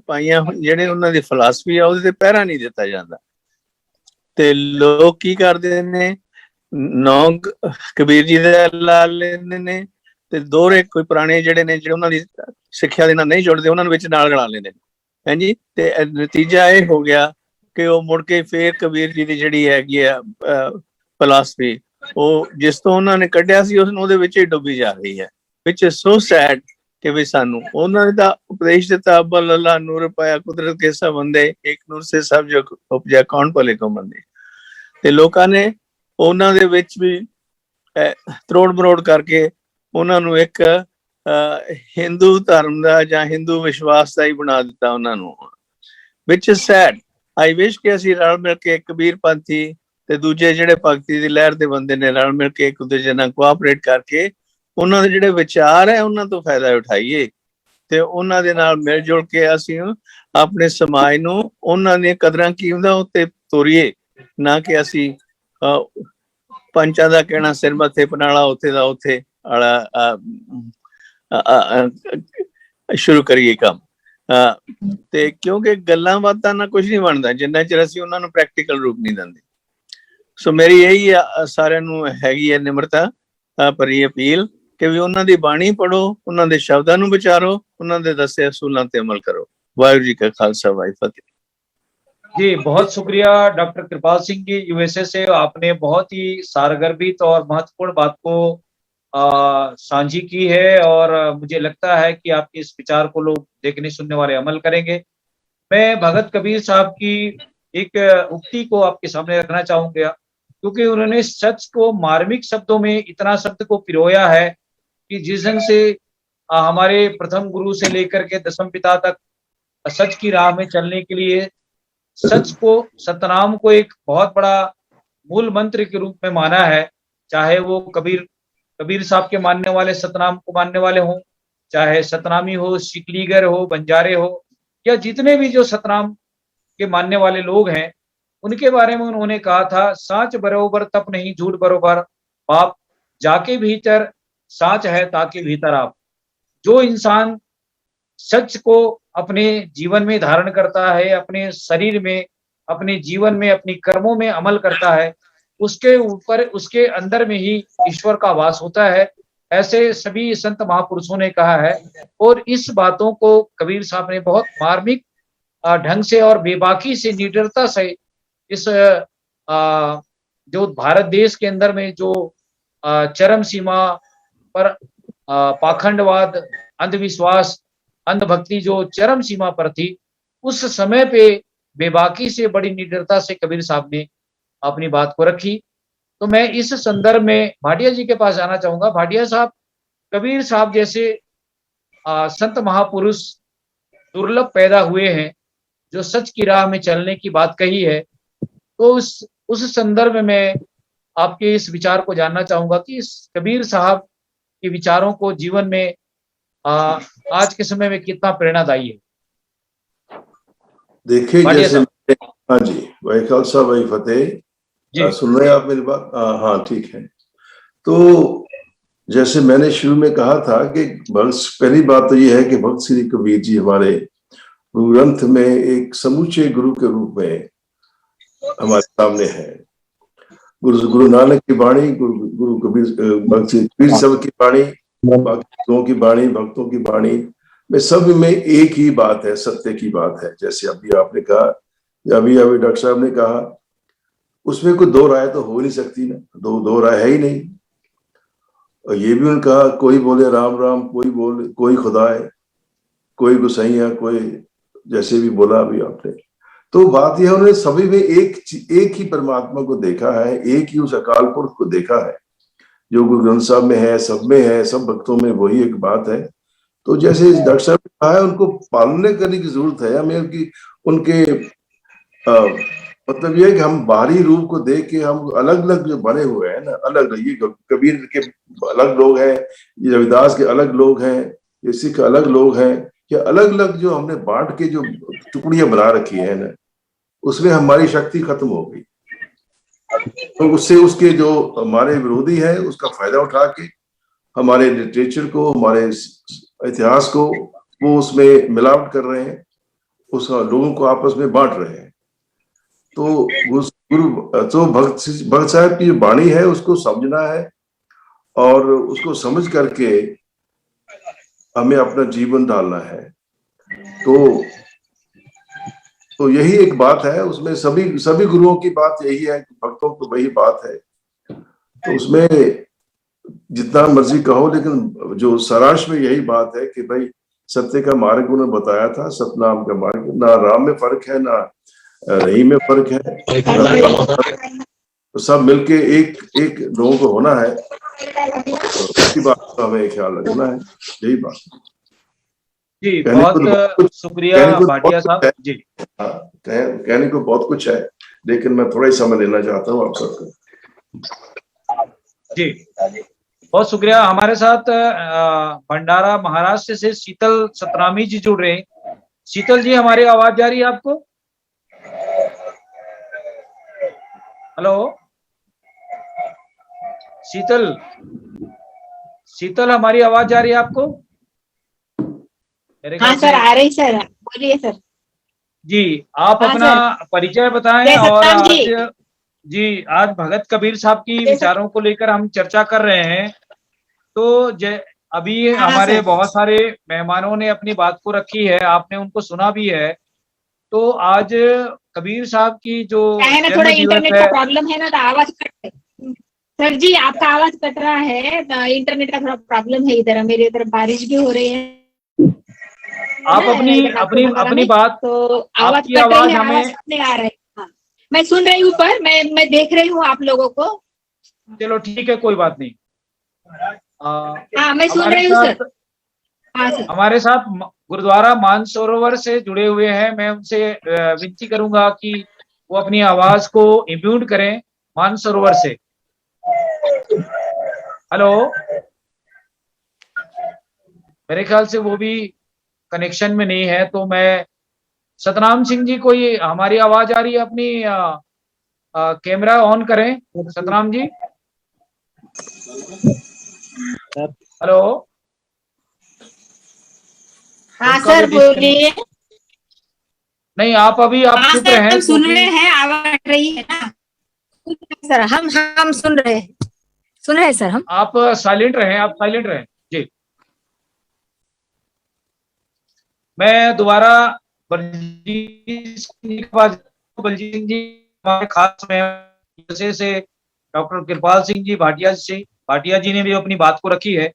पाइयां जिहड़े उन्हां दी फिलासफी है ਉਹਦੇ ਤੇ ਪਹਿਰਾ नहीं दिता जाता। ते लोग की करदे ने नौ कबीर जी दे ला लेंदे ने ते दोहरे कोई पुराने जिहड़े ने जिहड़े उन्हां दी सिੱਖਿਆ ਦੇ ਨਾਲ नहीं जुड़दे उन्हां विच नाल रला लेंदे हैं जी। ते नतीजा ये हो गया कि वो मुड़ के फिर कबीर जी दी जिहड़ी हैगी है फिलासफी वो जिस तो उन्होंने कढ़िया सी उसनूं विच ही डुबी जा रही है, विच इज सो सैड कि भी सानू उन्होंने दा उपदेश दिता अव्वल अल्लाह नूर पाया कुदरत के सब बंदे एक नूर से सब जो उपजा कौन भले को बंदे। ते लोकां ने उन्हां दे विच भी त्रोड़ मरोड़ करके उन्हां नूं एक हिंदू धर्म दा जां हिंदू विश्वास दा ही बना दिता उन्हां नूं, which is sad. I wish कि असीं रल मिल के कबीर पंथी ते दूजे जिहड़े भगती दी लहर दे बंदे ने रल मिल के एक दूजे नाल कोआपरेट करके उन्हां दे जिहड़े विचार है उन्हां तो फायदा उठाइए ते उन्हां दे नाल मिल जुल के असीं अपने समाज नूं उन्हां दी कदरां कीमतां उत्ते तोरीए, ना कि असीं पंचां दा कहना सिर मत्थे पनाला उत्थे दा उत्थे आला शुरू करिए काम। ते क्योंकि गल्लां बातां ना कुछ नहीं बनदा जिन्ना चिर असीं उन्हां नूं प्रैक्टिकल रूप नहीं दिंदे। सो मेरी यही सारिਆਂ ਨੂੰ हैगी है निमरता भरी अपील कि भी उन्हां दी बाणी पढ़ो, उन्हां दे शब्दां नूं विचारो, उन्हां दे दसे असूलां ते अमल करो। वाहिगुरू जी का खालसा वाहिगुरू फतेह। जी बहुत शुक्रिया डॉक्टर कृपाल सिंह जी यूएसए से। आपने बहुत ही सारगर्भित और महत्वपूर्ण बात को साझी की है और मुझे लगता है कि आपके इस विचार को लोग देखने सुनने वाले अमल करेंगे। मैं भगत कबीर साहब की एक उक्ति को आपके सामने रखना चाहूंगा, क्योंकि उन्होंने सच को मार्मिक शब्दों में इतना शब्द को पिरोया है कि जिस ढंग से हमारे प्रथम गुरु से लेकर के दसम पिता तक सच की राह में चलने के लिए सच को सतनाम को एक बहुत बड़ा मूल मंत्र के रूप में माना है। चाहे वो कबीर साहब के मानने वाले सतनाम को मानने वाले हों, चाहे सतनामी हो, शिकलीगर हो, बंजारे हो, या जितने भी जो सतनाम के मानने वाले लोग हैं, उनके बारे में उन्होंने कहा था साच बरोबर तप नहीं झूठ बरोबर पाप, जाके भीतर साच है ताके भीतर आप। जो इंसान सच को अपने जीवन में धारण करता है, अपने शरीर में, अपने जीवन में, अपनी कर्मों में अमल करता है, उसके ऊपर उसके अंदर में ही ईश्वर का वास होता है, ऐसे सभी संत महापुरुषों ने कहा है। और इस बातों को कबीर साहब ने बहुत मार्मिक ढंग से और बेबाकी से निडरता से इस जो भारत देश के अंदर में जो चरम सीमा पर पाखंडवाद, अंधविश्वास अंधभक्ति जो चरम सीमा पर थी, उस समय पे बेबाकी से बड़ी निडरता से कबीर साहब ने अपनी बात को रखी। तो मैं इस संदर्भ में भाटिया जी के पास जाना चाहूंगा। भाटिया साहब, कबीर साहब जैसे संत महापुरुष दुर्लभ पैदा हुए हैं जो सच की राह में चलने की बात कही है। तो उस संदर्भ में आपके इस विचार को जानना चाहूंगा कि इस कबीर साहब के विचारों को जीवन में आज के समय में कितना प्रेरणादायी है। देखिए, जैसे हाँ जी, भाई खालसा भाई फतेह, सुन रहे हैं आप मेरी बात? हाँ, ठीक है। तो जैसे मैंने शुरू में कहा था कि पहली बात तो ये है कि भक्त श्री कबीर जी हमारे गुरु ग्रंथ में एक समूचे गुरु के रूप में हमारे सामने है। गुरु नानक की वाणी, गुरु कबीर सब की वाणी, भक्तों की वाणी, भक्तों की वाणी में सब में एक ही बात है, सत्य की बात है। जैसे अभी आपने कहा, अभी डॉक्टर साहब ने कहा, उसमें कोई दो राय तो हो नहीं सकती ना, दो राय है ही नहीं। और ये भी उन्होंने कहा, कोई बोले राम राम, कोई खुदा है, कोई गुसाइया, कोई जैसे भी बोला अभी आपने। तो बात यह, उन्होंने सभी में एक ही परमात्मा को देखा है, एक ही उस अकाल पुरुष को देखा है जो गुरु ग्रंथ साहब में है, सब में है, सब भक्तों में वही एक बात है। तो जैसे डॉक्टर साहब ने कहा है, उनको पालने करने की जरूरत है हमें, उनके मतलब ये कि हम बाहरी रूप को देख के हम अलग अलग जो बने हुए हैं ना, अलग, ये कबीर के अलग लोग हैं, ये रविदास के अलग लोग हैं, ये सिख अलग लोग हैं, ये अलग अलग जो हमने बांट के जो टुकड़ियां बना रखी है ना, उसमें हमारी शक्ति खत्म हो गई। तो उससे उसके जो हमारे विरोधी है उसका फायदा उठा के हमारे लिटरेचर को, हमारे इतिहास को वो उसमें मिलावट कर रहे हैं, उस लोगों को आपस में बांट रहे हैं। तो भक्त साहब की वाणी है, उसको समझना है और उसको समझ करके हमें अपना जीवन डालना है। तो यही एक बात है, उसमें सभी गुरुओं की बात यही है, भक्तों को वही बात है। तो उसमें जितना मर्जी कहो, लेकिन जो सारांश में यही बात है कि भाई सत्य का मार्ग उन्होंने बताया था, सतनाम का मार्ग, ना राम में फर्क है, ना रहीम में फर्क है, तो सब मिलके एक लोगों को होना है। तो बात का हमें ख्याल रखना है, यही बात। जी, बहुत शुक्रिया भाटिया साहब जी। कहने को बहुत कुछ है, लेकिन मैं थोड़ा ही समय लेना चाहता हूँ आप सबको। जी, बहुत शुक्रिया। हमारे साथ भंडारा महाराष्ट्र से शीतल सतनामी जी जुड़ रहे हैं। शीतल जी, हमारी आवाज जा रही है आपको? हेलो शीतल, हमारी आवाज जा रही है आपको? हाँ सर, आ रही सर, बोलिए सर जी। आप अपना परिचय बताएं। और आज भगत कबीर साहब की विचारों को लेकर हम चर्चा कर रहे हैं। तो अभी हमारे बहुत सारे मेहमानों ने अपनी बात को रखी है, आपने उनको सुना भी है। तो आज कबीर साहब की जो थोड़ा इंटरनेट का प्रॉब्लम है ना, तो आवाज कट है सर जी, आपका आवाज कट रहा है, तो इंटरनेट का थोड़ा प्रॉब्लम है इधर, मेरे इधर बारिश भी हो रही है। आप अपनी बात, तो आवाज कट रही है, आवाज नहीं आ रहा है। हाँ, मैं सुन रही हूँ, पर मैं देख रही हूँ आप लोगों को। चलो ठीक है, कोई बात नहीं। हाँ, मैं सुन रही हूँ सर। हाँ सर, हमारे साथ गुरुद्वारा मानसरोवर से जुड़े हुए हैं। मैं उनसे विनती करूंगा कि वो अपनी आवाज को इम्यूट करें मानसरोवर से। हेलो, मेरे ख्याल से वो भी कनेक्शन में नहीं है। तो मैं सतनाम सिंह जी को, ये हमारी आवाज आ रही है? अपनी कैमरा ऑन करें सतनाम जी। हेलो, हाँ सर बोलिए। नहीं, आप चुप रहे हैं। सुन रहे हैं, आवाज रही है ना सर? हम सुन रहे हैं सर। हम आप साइलेंट रहें, जी। मैं दोबारा बलजीत सिंह जी हमारे खास में से डॉक्टर कृपाल सिंह जी भाटिया जी ने भी अपनी बात को रखी है।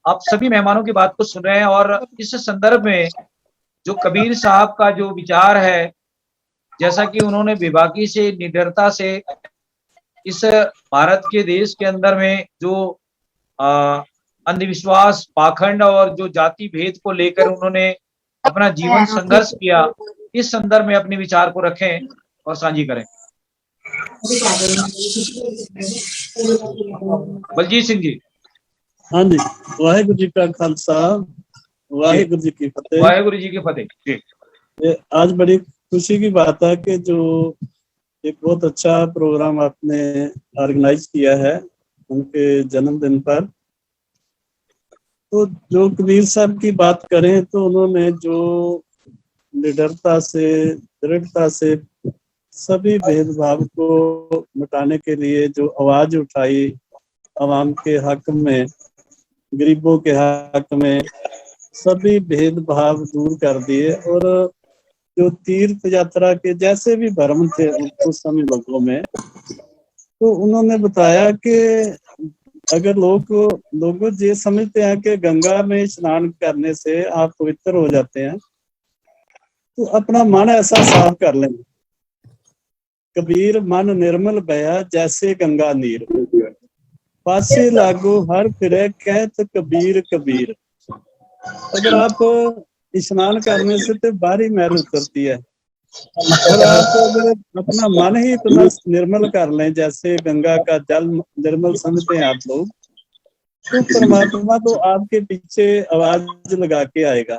आप सभी मेहमानों की बात को सुन रहे हैं और इस संदर्भ में जो कबीर साहब का जो विचार है, जैसा कि उन्होंने बेबाकी से, निडरता से इस भारत के देश के अंदर में जो अंधविश्वास, पाखंड और जो जाति भेद को लेकर उन्होंने अपना जीवन संघर्ष किया, इस संदर्भ में अपने विचार को रखें और साझी करें। बलजीत सिंह जी। हाँ जी, वाहेगुरु जी का खालसा, वाहेगुरु जी की फतेह। वाहेगुरु जी की फतेह जी। आज बड़ी खुशी की बात है कि जो एक बहुत अच्छा प्रोग्राम आपने ऑर्गेनाइज किया है उनके जन्मदिन पर। तो जो कबीर साहब की बात करें तो उन्होंने जो निडरता से, दृढ़ता से सभी भेदभाव को मिटाने के लिए जो आवाज उठाई, आवाम के हक में, गरीबों के हक में, सभी भेदभाव दूर कर दिए। और जो तीर्थ यात्रा के जैसे भी भ्रम थे उस समय लोगों में, तो उन्होंने बताया कि अगर लोग ये समझते हैं कि गंगा में स्नान करने से आप पवित्र हो जाते हैं, तो अपना मन ऐसा साफ कर लें। कबीर मन निर्मल बया जैसे गंगा नीर, पासे लागो हर फिरे कहत कबीर कबीर। अगर आप स्नान करने से तो बाहरी मैल उतरती है, और आप अगर अपना मन ही इतना निर्मल कर लें जैसे गंगा का जल निर्मल समझते हैं आप लोग, तो परमात्मा तो आपके पीछे आवाज लगा के आएगा।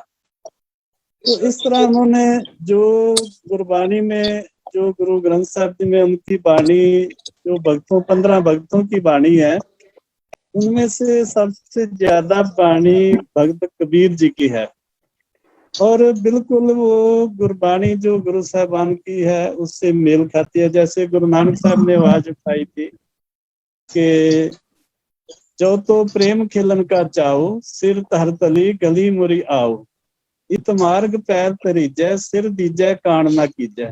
तो इस तरह उन्होंने जो गुरबाणी में, जो गुरु ग्रंथ साहब जी में उनकी बाणी, जो भक्तों 15 भक्तों की बाणी है, उनमें से सबसे ज्यादा बाणी भक्त कबीर जी की है। और बिल्कुल वो गुरबाणी जो गुरु साहबान की है उससे मेल खाती है। जैसे गुरु नानक साहब ने आवाज उठाई थी कि जो तो प्रेम खेलन का चाओ, सिर तहर तली गली मुरी आओ, इत मार्ग पैर तरीजै, सिर दीजै कान ना कीजै।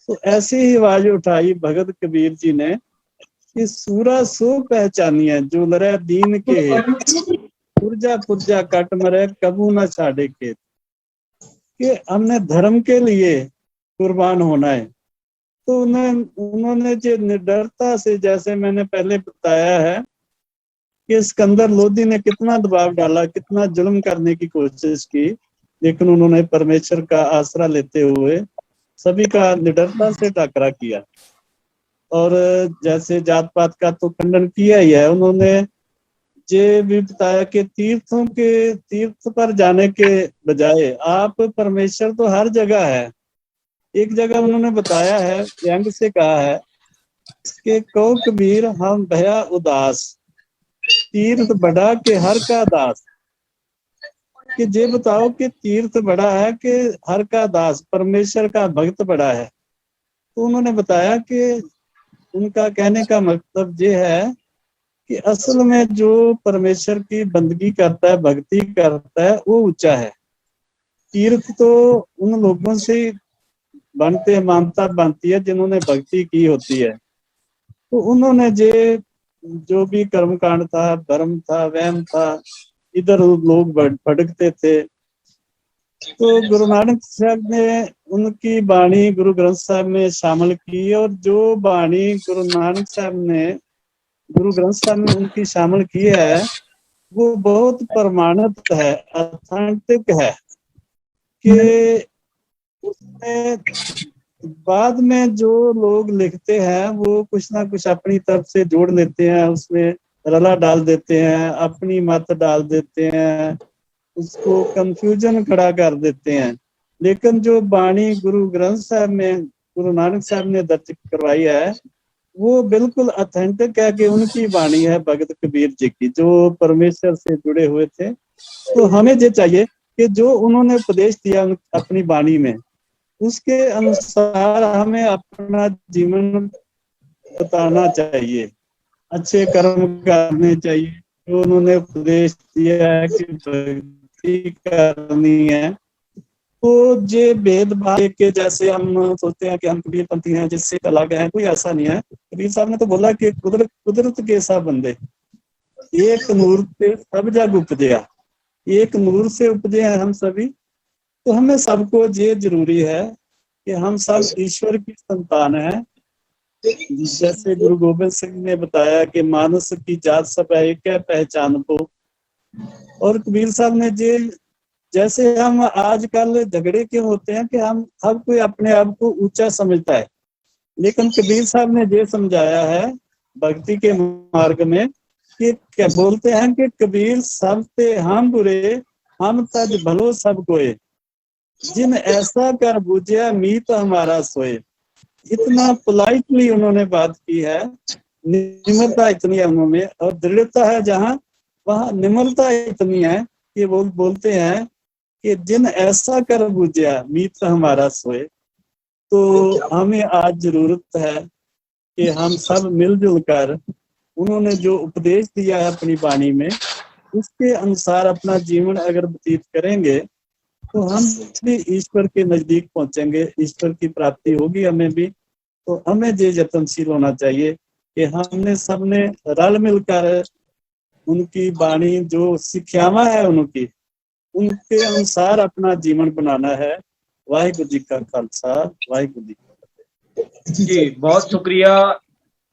तो ऐसी ही आवाज उठाई भगत कबीर जी ने कि सूरा सो पहचानिए जो लड़े दीन के हेत, पुरजा पुरजा कट मरे कबू न छाड़े खेत। कि हमने धर्म के लिए कुर्बान होना है। तो उन्होंने जो निडरता से, जैसे मैंने पहले बताया है कि सिकंदर लोधी ने कितना दबाव डाला, कितना जुल्म करने की कोशिश की, लेकिन उन्होंने परमेश्वर का आसरा लेते हुए सभी का निडरता से टकरा किया। और जैसे जात पात का तो खंडन किया ही है। उन्होंने ये भी बताया कि तीर्थ पर जाने के बजाय आप, परमेश्वर तो हर जगह है। एक जगह उन्होंने बताया है, व्यंग से कहा है कि कहो कबीर हम भया उदास, तीर्थ बढ़ा के हर का दास। कि ये बताओ कि तीर्थ बड़ा है कि हर का दास, परमेश्वर का भक्त बड़ा है। तो उन्होंने बताया कि उनका कहने का मतलब ये है कि असल में जो परमेश्वर की बंदगी करता है, भक्ति करता है, वो ऊंचा है। तीर्थ तो उन लोगों से बनते हैं, मानता बनती है जिन्होंने भक्ति की होती है। तो उन्होंने जो भी कर्मकांड था, धर्म था, वहम था, इधर लोग भटकते थे, तो गुरु नानक साहब ने उनकी बाणी गुरु ग्रंथ साहब में शामिल की। और जो बाणी गुरु नानक साहब ने गुरु ग्रंथ साहब में उनकी शामिल की है, वो बहुत प्रमाणित है, ऑथेंटिक है। कि उसमें बाद में जो लोग लिखते हैं वो कुछ ना कुछ अपनी तरफ से जोड़ लेते हैं, उसमें रला डाल देते हैं, अपनी मत डाल देते हैं, उसको कंफ्यूजन खड़ा कर देते हैं। लेकिन जो बाणी गुरु ग्रंथ साहब में गुरु नानक साहब ने दर्ज करवाई है, वो बिल्कुल ऑथेंटिक है कि उनकी बाणी है भगत कबीर जी की, जो परमेश्वर से जुड़े हुए थे। तो हमें ये चाहिए कि जो उन्होंने उपदेश दिया अपनी बाणी में, उसके अनुसार हमें अपना जीवन बताना चाहिए, अच्छे कर्म करने चाहिए। जो उन्होंने उपदेश दिया है कि भक्ति करनी है, तो ये भेदभाव के जैसे हम सोचते हैं कि हम कबीरपंथी हैं, जिससे अलग है, कोई ऐसा नहीं है। कबीर साहब ने तो बोला कि कुदरत के साथ बंदे, एक नूर से सब जग उपजया, एक नूर से उपजे हैं हम सभी। तो हमें सबको ये जरूरी है कि हम सब ईश्वर की संतान हैं। जैसे गुरु गोविंद सिंह ने बताया कि मानस की जात सब एक है पहचान को। और कबीर साहब ने ये, जैसे हम आजकल झगड़े क्यों होते हैं कि हम हर कोई अपने आप को ऊंचा समझता है, लेकिन कबीर साहब ने ये समझाया है भक्ति के मार्ग में कि क्या बोलते हैं कि कबीर सब ते हम बुरे, हम तज भलो सब कोय, जिन ऐसा कर बूझिया मीत हमारा सोए। इतना पोलाइटली उन्होंने बात की है, निम्रता इतनी है उन्होंने, और दृढ़ता है जहाँ वहाँ निम्रता इतनी है कि वो बोलते हैं कि जिन ऐसा कर बूझिया मीत हमारा सोए। तो हमें आज जरूरत है कि हम सब मिलजुल कर उन्होंने जो उपदेश दिया है अपनी वाणी में, उसके अनुसार अपना जीवन अगर व्यतीत करेंगे तो हम भी ईश्वर के नजदीक पहुंचेंगे, ईश्वर की प्राप्ति होगी हमें भी। तो हमें ये यत्नशील होना चाहिए कि हमने सबने रल मिलकर उनकी वाणी जो शिक्षावा है उनकी, उनके अनुसार अपना जीवन बनाना है। वाहिगुरु जी का खालसा, वाहिगुरु जी का फतेह। जी बहुत शुक्रिया।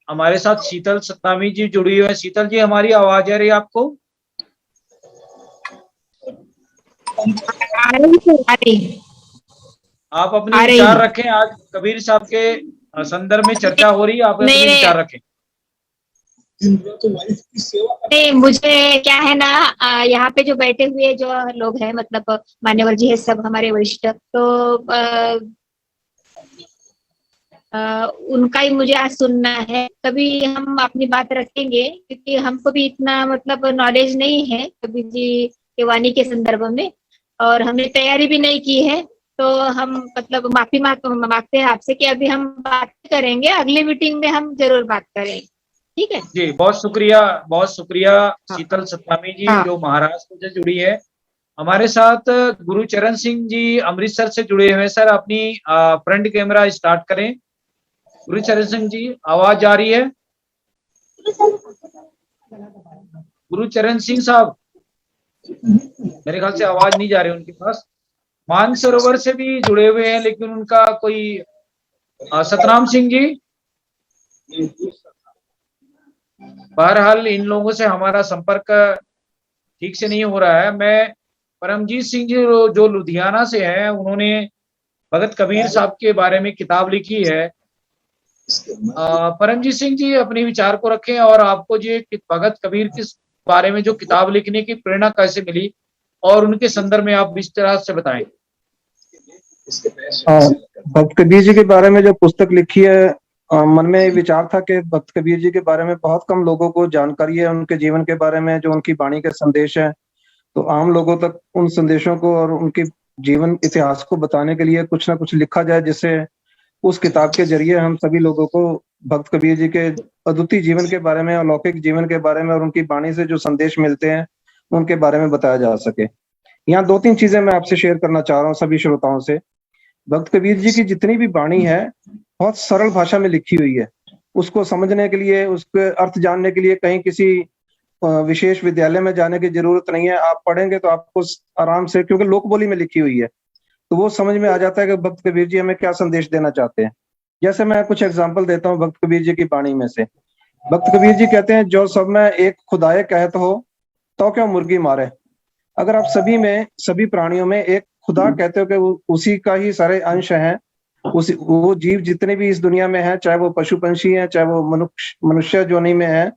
हमारे साथ शीतल सतनामी जी जुड़ी हुई है। शीतल जी, हमारी आवाज आ रही है आपको? आप अपने विचार रखें। आज कबीर साहब के संदर्भ में चर्चा हो रही है, आप अपने विचार रखें। नहीं, मुझे क्या है ना, यहाँ पे जो बैठे हुए जो लोग हैं, मतलब मान्यवर जी है सब हमारे वरिष्ठ, तो उनका ही मुझे आज सुनना है। कभी हम अपनी बात रखेंगे क्योंकि हमको भी इतना मतलब नॉलेज नहीं है कबीर जी के वाणी के संदर्भ में, और हमने तैयारी भी नहीं की है। तो हम मतलब माफी मांगते हैं आपसे कि अभी हम बात करेंगे, अगली मीटिंग में हम जरूर बात करेंगे। ठीक है जी, बहुत शुक्रिया शीतल सतनामी जी जो महाराष्ट्र से जुड़ी है। हमारे साथ गुरुचरण सिंह जी अमृतसर से जुड़े हुए हैं। सर, अपनी फ्रंट कैमरा स्टार्ट करें। गुरुचरण सिंह जी, आवाज आ रही है? गुरुचरण सिंह साहब, मेरे ख्याल से आवाज नहीं जा रही उनके पास। मानसरोवर से भी जुड़े हुए हैं लेकिन उनका कोई सतनाम सिंह जी, बहरहाल इन लोगों से हमारा संपर्क ठीक से नहीं हो रहा है। मैं परमजीत सिंह जी जो लुधियाना से हैं, उन्होंने भगत कबीर साहब के बारे में किताब लिखी है। परमजीत सिंह जी अपने विचार को रखें, और आपको ये भगत कबीर के बारे में जो किताब लिखने की प्रेरणा कैसे मिली और उनके संदर्भ में आप इस तरह से बताएं। भक्त कबीर जी के बारे में जो पुस्तक लिखी है, मन में विचार था कि भक्त कबीर जी के बारे में बहुत कम लोगों को जानकारी है, उनके जीवन के बारे में, जो उनकी वाणी के संदेश है। तो आम लोगों तक उन संदेशों को और उनके जीवन इतिहास को बताने के लिए कुछ ना कुछ लिखा जाए, जिससे उस किताब के जरिए हम सभी लोगों को भक्त कबीर जी के अद्वितीय जीवन के बारे में, अलौकिक जीवन के बारे में और उनकी वाणी से जो संदेश मिलते हैं उनके बारे में बताया जा सके। यहाँ 2-3 चीजें मैं आपसे शेयर करना चाह रहा हूँ सभी श्रोताओं से। भक्त कबीर जी की जितनी भी वाणी है बहुत सरल भाषा में लिखी हुई है। उसको समझने के लिए, उसके अर्थ जानने के लिए कहीं किसी विशेष विद्यालय में जाने की जरूरत नहीं है। आप पढ़ेंगे तो आपको आराम से, क्योंकि लोक बोली में लिखी हुई है, तो वो समझ में आ जाता है कि भक्त कबीर जी हमें क्या संदेश देना चाहते हैं। जैसे मैं कुछ एग्जाम्पल देता हूँ भक्त कबीर जी की वाणी में से। भक्त कबीर जी कहते हैं, जो सब में एक खुदाए कहत हो तो क्यों मुर्गी मारे। अगर आप सभी में, सभी प्राणियों में एक खुदा कहते हो कि उसी का ही सारे अंश हैं, उसी वो जीव जितने भी इस दुनिया में हैं, चाहे वो पशु पंछी हैं, चाहे वो मनुष्य जोनि में है,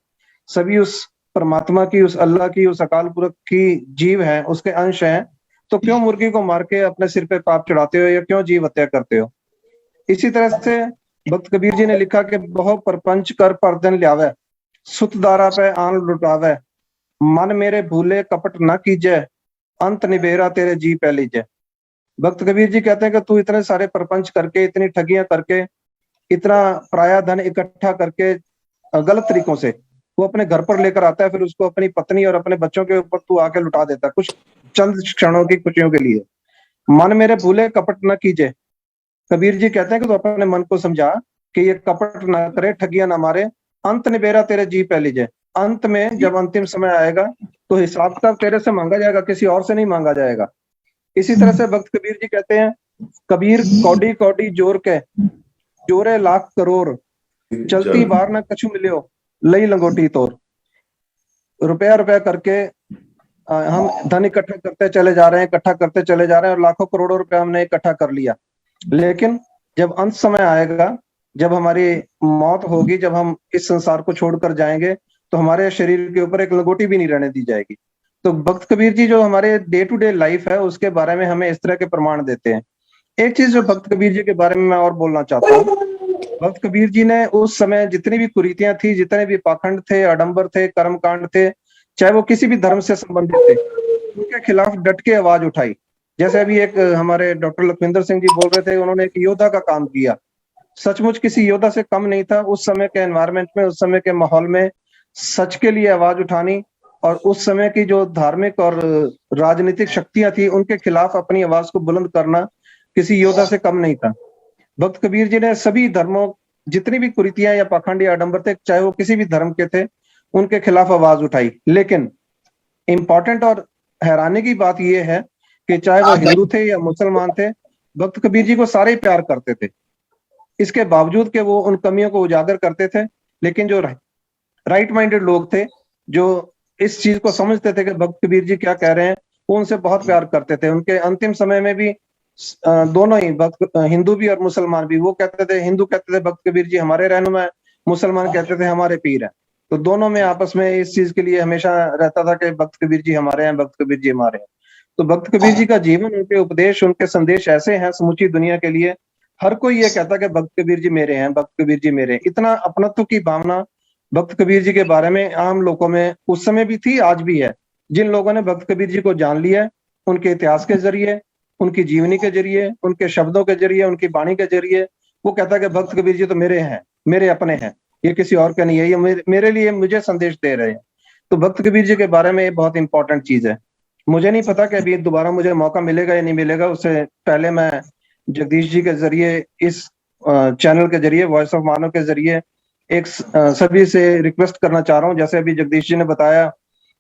सभी उस परमात्मा की, उस अल्लाह की, उस अकाल पुरख की जीव है, उसके अंश हैं। तो क्यों मुर्गी को मार के अपने सिर पे पाप चढ़ाते हो या क्यों जीव हत्या करते हो। इसी तरह से भक्त कबीर जी ने लिखा कि बहु परपंच कर परदन ल्यावे, सुतदारा पे आन लुटावे, मन मेरे भूले कपट न कीजे, अंत निबेरा तेरे जी पै लीजे। भक्त कबीर जी कहते हैं कि तू इतने सारे परपंच करके, इतनी ठगियां करके, इतना पराया धन इकट्ठा करके गलत तरीकों से वो अपने घर पर लेकर आता है, फिर उसको अपनी पत्नी और अपने बच्चों के ऊपर तू आके लुटा देता है कुछ चंद क्षणों की खुशियों के लिए। मन मेरे भूले कपट न कीजे। कबीर जी कहते हैं कि तू अपने मन को समझा कि ये कपट ना करे, ठगियां ना मारे, अंत निबेरा तेरे जी पै लीजे। अंत में जब अंतिम समय आएगा तो हिसाब किताब तेरे से मांगा जाएगा, किसी और से नहीं मांगा जाएगा। इसी तरह से भक्त कबीर जी कहते हैं, कबीर कौडी कौडी जोर के जोरे लाख करोड़, चलती बार ना कछु मिलियो लई लंगोटी तोर। रुपया रुपया करके हम धन इकट्ठा करते चले जा रहे हैं, इकट्ठा करते चले जा रहे हैं और लाखों करोड़ों रुपया हमने इकट्ठा कर लिया, लेकिन जब अंत समय आएगा, जब हमारी मौत होगी, जब हम इस संसार को छोड़कर जाएंगे, तो हमारे शरीर के ऊपर एक लंगोटी भी नहीं रहने दी जाएगी। तो भक्त कबीर जी जो हमारे डे टू डे लाइफ है उसके बारे में हमें इस तरह के प्रमाण देते हैं। एक चीज जो भक्त कबीर जी के बारे में मैं और बोलना चाहता हूँ, भक्त कबीर जी ने उस समय जितनी भी कुरीतियां थी, जितने भी पाखंड थे, आडंबर थे, कर्मकांड थे, चाहे वो किसी भी धर्म से संबंधित थे, उनके खिलाफ डट के आवाज उठाई। जैसे अभी एक हमारे डॉक्टर लखविंदर सिंह जी बोल रहे थे, उन्होंने एक योद्धा का काम किया, सचमुच किसी योद्धा से कम नहीं था। उस समय के एनवायरमेंट में, उस समय के माहौल में सच के लिए आवाज उठानी और उस समय की जो धार्मिक और राजनीतिक शक्तियां थी उनके खिलाफ अपनी आवाज को बुलंद करना किसी योद्धा से कम नहीं था। भक्त कबीर जी ने सभी धर्मों, जितनी भी कुरीतियां या पाखंड या आडंबर थे, चाहे वो किसी भी धर्म के थे, उनके खिलाफ आवाज उठाई। लेकिन इंपॉर्टेंट और हैरानी की बात यह है कि चाहे वो हिंदू थे या मुसलमान थे, भक्त कबीर जी को सारे प्यार करते थे। इसके बावजूद कि वो उन कमियों को उजागर करते थे, लेकिन जो राइट माइंडेड लोग थे, जो इस चीज को समझते थे कि भक्त कबीर जी क्या कह रहे हैं, वो उनसे बहुत प्यार करते थे। उनके अंतिम समय में भी दोनों ही भक्त, हिंदू भी और मुसलमान भी, वो कहते थे, हिंदू कहते थे भक्त कबीर जी हमारे रहनुमा है, मुसलमान कहते थे हमारे पीर है। तो दोनों में आपस में इस चीज के लिए हमेशा रहता था कि भक्त कबीर जी हमारे हैं, भक्त कबीर जी हमारे हैं। तो भक्त कबीर जी का जीवन, उनके उपदेश, उनके संदेश ऐसे हैं समूची दुनिया के लिए। हर कोई ये कहता कि भक्त कबीर जी मेरे हैं, भक्त कबीर जी मेरे। इतना अपनत्व की भावना भक्त कबीर जी के बारे में आम लोगों में उस समय भी थी, आज भी है। जिन लोगों ने भक्त कबीर जी को जान लिया, उनके इतिहास के जरिए, उनकी जीवनी के जरिए, उनके शब्दों के जरिए, उनकी वाणी के जरिए, वो कहता है कि भक्त कबीर जी तो मेरे हैं, मेरे अपने हैं, ये किसी और का नहीं है, ये मेरे लिए मुझे संदेश दे रहे हैं। तो भक्त कबीर जी के बारे में ये बहुत इंपॉर्टेंट चीज है। मुझे नहीं पता कि अभी दोबारा मुझे मौका मिलेगा या नहीं मिलेगा। उससे पहले मैं जगदीश जी के जरिए, इस चैनल के जरिए, वॉइस ऑफ मानव के जरिए एक सभी से रिक्वेस्ट करना चाह रहा हूँ। जैसे अभी जगदीश जी ने बताया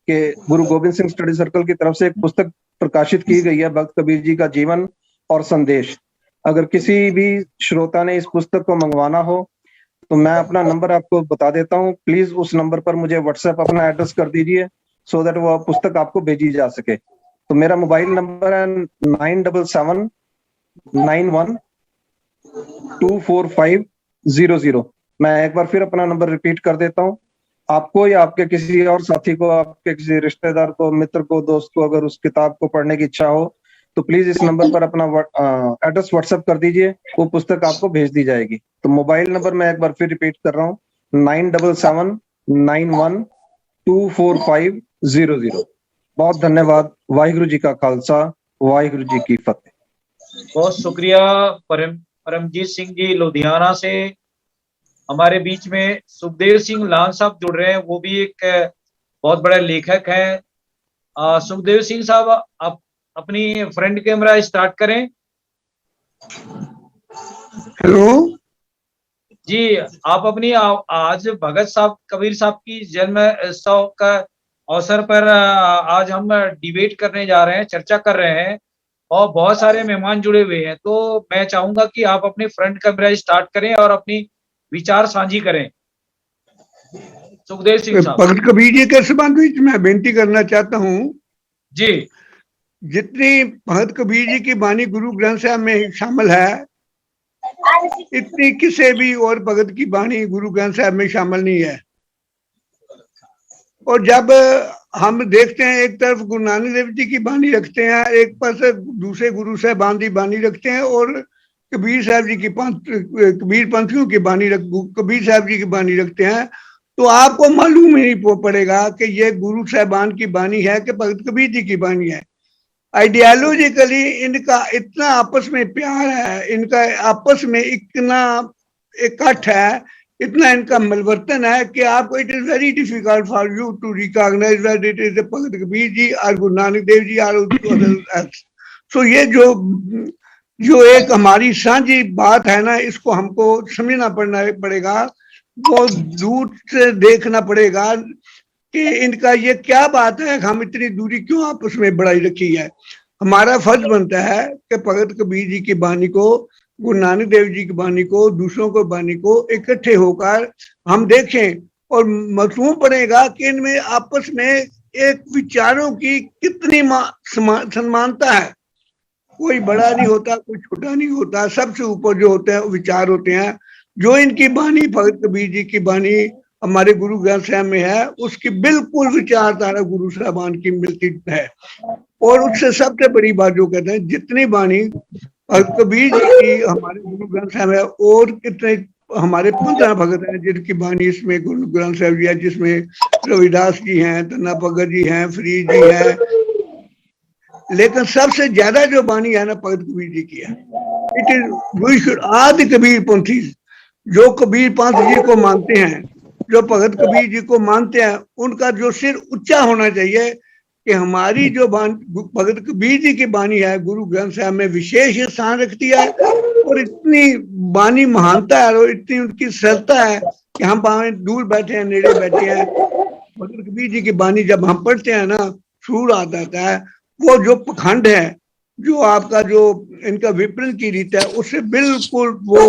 कि गुरु गोविंद सिंह स्टडी सर्कल की तरफ से एक पुस्तक प्रकाशित की गई है, भक्त कबीर जी का जीवन और संदेश। अगर किसी भी श्रोता ने इस पुस्तक को मंगवाना हो तो मैं अपना नंबर आपको बता देता हूँ। प्लीज उस नंबर पर मुझे व्हाट्सएप अपना एड्रेस कर दीजिए, सो दैट वो पुस्तक आपको भेजी जा सके। तो मेरा मोबाइल नंबर है 9779124500। मैं एक बार फिर अपना नंबर रिपीट कर देता हूँ। आपको या आपके किसी और साथी को, आपके किसी रिश्तेदार को, मित्र को, दोस्त को अगर उस किताब को पढ़ने की इच्छा हो तो प्लीज इस नंबर पर अपना एड्रेस व्हाट्सएप कर दीजिए, वो पुस्तक आपको भेज दी जाएगी। तो मोबाइल नंबर मैं एक बार फिर रिपीट कर रहा हूँ, 9779124500। बहुत धन्यवाद। वाहिगुरु जी का खालसा, वाहिगुरु जी की फतेह। बहुत शुक्रिया परमजीत सिंह जी लुधियाना से। हमारे बीच में सुखदेव सिंह लाल साहब जुड़ रहे हैं, वो भी एक बहुत बड़े लेखक हैं। सुखदेव सिंह साहब, आप अपनी फ्रंट कैमरा स्टार्ट करें। हेलो जी, आप अपनी आज भगत साहब कबीर साहब की जन्म उत्सव का अवसर पर आज हम डिबेट करने जा रहे हैं, चर्चा कर रहे हैं और बहुत सारे मेहमान जुड़े हुए हैं। तो मैं चाहूंगा कि आप अपने फ्रंट कैमरा स्टार्ट करें और अपनी विचार साझी करें। सुखदेव सिंह साहब। भगत कबीर जी के संबंध में मैं बेनती करना चाहता हूँ जी। जितनी भगत कबीर जी की वाणी गुरु ग्रंथ साहब में शामिल है, इतनी किसी भी और भगत की वाणी गुरु ग्रंथ साहब में शामिल नहीं है। और जब हम देखते हैं, एक तरफ गुरु नानक देव जी की वाणी रखते हैं, एक पास दूसरे गुरु साहबान की वाणी रखते हैं, और कबीर साहब जी की कबीर पंथियों की वाणी कबीर साहब जी की वाणी रखते हैं, तो आपको मालूम ही नहीं पड़ेगा कि ये गुरु साहबान की वाणी है कि भगत कबीर जी की वाणी है। आइडियोलॉजिकली इनका इतना आपस में प्यार है, इनका आपस में इतना इकट्ठ है, इतना इनका मिलवर्तन है कि आपको it is very difficult for you to recognise that it is Bhagat Kabir ji और गुरु नानक देव जी और सो ये जो एक हमारी साझी बात है ना, इसको हमको समझना पड़ेगा, बहुत दूर से देखना पड़ेगा। कि इनका ये क्या बात है, हम इतनी दूरी क्यों आपस में बढ़ाई रखी है। हमारा फर्ज बनता है कि भगत कबीर जी की वाणी को, गुरु नानक देव जी की वाणी को, दूसरों को वाणी को इकट्ठे होकर हम देखें और मालूम पड़ेगा कि इनमें आपस में एक विचारों की कितनी समानता है। कोई बड़ा नहीं होता, कोई छोटा नहीं होता, सबसे ऊपर जो होते हैं विचार होते हैं। जो इनकी वाणी भगत कबीर जी की वाणी हमारे गुरु ग्रंथ साहब में है, उसकी बिल्कुल विचारधारा गुरु साहबान की मिलती है। और उससे सबसे बड़ी बात जो कहते हैं, जितनी वाणी भगत कबीर जी की हमारे गुरु ग्रंथ साहब है, और कितने हमारे 15 भगत हैं जिनकी वाणी इसमें गुरु ग्रंथ साहब जी है, जिसमें रविदास जी हैं, धन्ना भगत जी हैं, फरीद जी हैं, लेकिन सबसे ज्यादा जो वाणी है ना भगत कबीर जी की है। इट इज वी शुड आदि कबीर पंथी, जो कबीर पंथ जी को मानते हैं, जो भगत कबीर जी को मानते हैं, उनका जो सिर ऊंचा होना चाहिए कि हमारी जो भगत कबीर जी की वाणी है गुरु ग्रंथ साहब में विशेष स्थान रखती है। और इतनी वाणी महानता है और इतनी उनकी सरलता है कि हम भावें दूर बैठे हैं, नेड़े बैठे हैं, भगत कबीर जी की वाणी जब हम पढ़ते हैं ना, सूर आ जाता है। वो जो पखंड है, जो आपका जो इनका विपरीत की रीत है, उससे बिल्कुल वो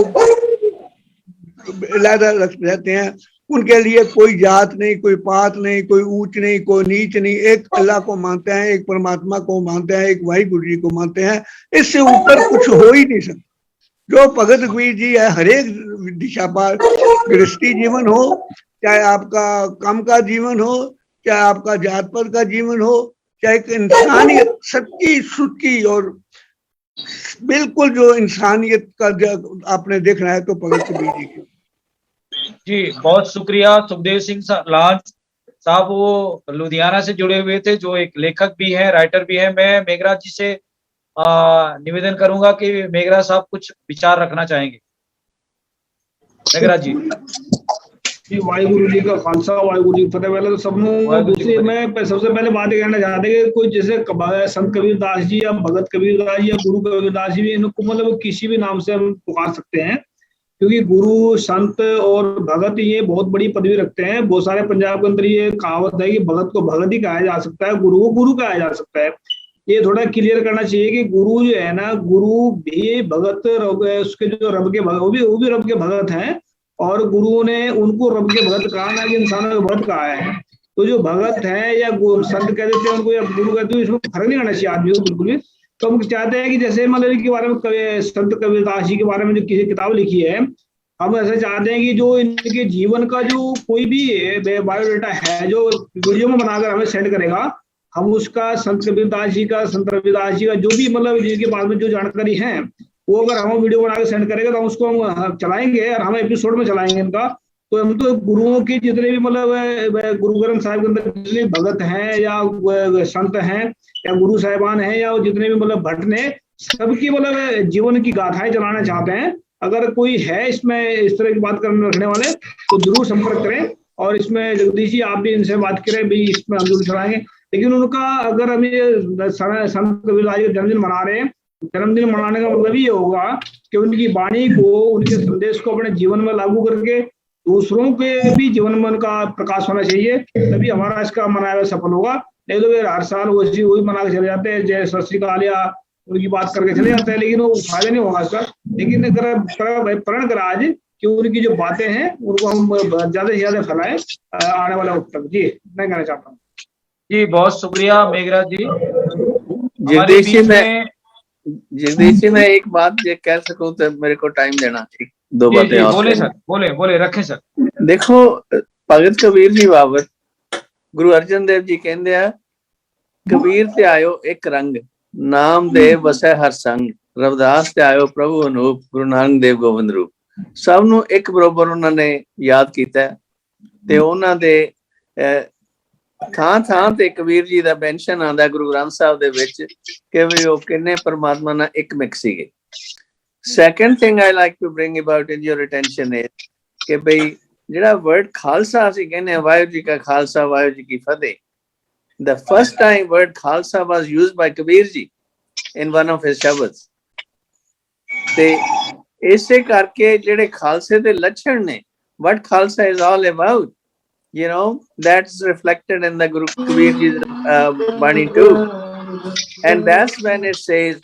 अलग रहते हैं। उनके लिए कोई जात नहीं, कोई पात नहीं, कोई ऊंच नहीं, कोई नीच नहीं, एक अल्लाह को मानते हैं, एक परमात्मा को मानते हैं, एक वाहिगुरु जी को मानते हैं। इससे ऊपर कुछ हो ही नहीं सकता। जो भगत कबीर जी है, हर एक दिशा पर, गृहस्थी जीवन हो, चाहे आपका काम का जीवन हो, चाहे आपका जात पात का जीवन हो, चाहे एक इंसानियत सच्ची सुच्ची और बिल्कुल जो इंसानियत का आपने देखना है तो भगत कबीर जी की। जी बहुत शुक्रिया सुखदेव सिंह लाल साहब, वो लुधियाना से जुड़े हुए थे, जो एक लेखक भी हैं, राइटर भी हैं। मैं मेघराज जी से निवेदन करूंगा कि मेघराज साहब कुछ विचार रखना चाहेंगे। मेघराज जी। वाहिगुरु जी का खालसा, वाहिगुरु जी फतेह। पहले तो सबनों दूसरी मैं सबसे पहले बात कहना चाहते कि कोई जैसे संत कबीरदास जी या भगत कबीरदास जी या गुरु कबीरदास जी भी, इनको मतलब किसी भी नाम से हम पुकार सकते हैं, क्योंकि गुरु संत और भगत ये बहुत बड़ी पदवी रखते हैं। बहुत सारे पंजाब के अंदर ये कहावत है कि भगत को भगत ही कहा जा सकता है, गुरु को गुरु कहा जा सकता है। ये थोड़ा क्लियर करना चाहिए कि गुरु जो है ना, गुरु भी भगत, उसके जो रब के भगत, वो भी रब के भगत हैं, और गुरुओं ने उनको रब के भगत कहा ना कि इंसानों के भगत कहा है। तो जो भगत है या संत कह देते हैं उनको, या गुरु कहते हैं, इसमें फर्क नहीं करना चाहिए आदमी को बिल्कुल भी। तो हम चाहते हैं कि जैसे मतलब के बारे में संत कबीरदास जी के बारे में जो किसी किताब लिखी है, हम ऐसे चाहते हैं कि जो इनके जीवन का जो कोई भी बायोडाटा है जो वीडियो में बनाकर हमें सेंड करेगा, हम उसका संत कबीरदास जी का, संत रविदास जी का जो भी मतलब जिनके बारे में जो जानकारी है, वो अगर हम वीडियो बना के सेंड करेंगे तो हम उसको हम चलाएंगे और हम एपिसोड में चलाएंगे इनका। तो हम तो गुरुओं की जितने भी मतलब गुरु ग्रंथ साहिब के अंदर जितने भगत हैं या संत हैं या गुरु साहिबान हैं या जितने भी मतलब भट्ट ने, सबकी मतलब जीवन की गाथाएं चलाना चाहते हैं। अगर कोई है इसमें इस तरह की बात करने रखने वाले तो जरूर संपर्क करें। और इसमें जगदीश जी आप भी इनसे बात करें, भाई इसमें हम जरूर चलाएंगे। लेकिन उनका अगर हम ये संत कबीरदास जी का जन्मदिन मना रहे हैं, जन्मदिन मनाने का मतलब ये होगा कि उनकी वाणी को, उनके संदेश को अपने जीवन में लागू करके दूसरों के भी जीवन में उनका प्रकाश होना चाहिए, तभी हमारा इसका मनाया सफल होगा। नहीं तो फिर हर साल वही मना के चले जाते हैं, जय सत श्री अकाल या उनकी बात करके चले जाते हैं, लेकिन वो फायदा नहीं होगा इसका। लेकिन अगर प्रण करा आज कि उनकी जो बातें हैं उनको हम ज्यादा से ज्यादा फैलाएं आने वाले वक्त तक। जी मैं कहना चाहता हूँ। जी बहुत शुक्रिया मेघराज जी। जगदीश जी मैं एक बात ये कह सकूं तो मेरे को टाइम देना, ठीक? दो बातें और बोले सर, बोले रखें सर। देखो भगत कबीर जी बाबत गुरु अर्जन देव जी कहते हैं, कबीर ते आयो एक रंग, नाम दे वसै हर संग, रविदास ते आयो प्रभु अनूप, गुरु नानक देव गोविंद रूप। सब नूं एक बरोबर उन्होंने याद किया ते उन्हां दे ਥਾਂ ਤੇ ਕਬੀਰ ਜੀ ਦਾ ਮੈਂਸ਼ਨ ਆਂਦਾ ਗੁਰੂ ਗ੍ਰੰਥ ਸਾਹਿਬ ਦੇ ਵਿੱਚ ਕਿ ਵੀ ਉਹ ਕਿੰਨੇ ਪਰਮਾਤਮਾ ਨਾਲ ਇੱਕ ਮਿਕ ਸੀਗੇ। Second thing I like to bring about in your attention is ਕਿ ਬਈ ਜਿਹੜਾ ਵਰਡ ਖਾਲਸਾ ਅਸੀਂ ਕਹਿੰਦੇ ਹਾਂ, ਵਾਹਿਗੁਰੂ ਜੀ ਕਾ ਖਾਲਸਾ ਵਾਹਿਗੁਰੂ ਜੀ ਕੀ ਫਤਿਹ, the first time word khalsa was used by Kabir ji in one of his shabds। ਤੇ ਇਸੇ ਕਰਕੇ ਜਿਹੜੇ ਖਾਲਸੇ ਦੇ ਲੱਛਣ ਨੇ, what khalsa is all about, You know, that's reflected in the Guru Kabir Ji's Bani too. And that's when it says,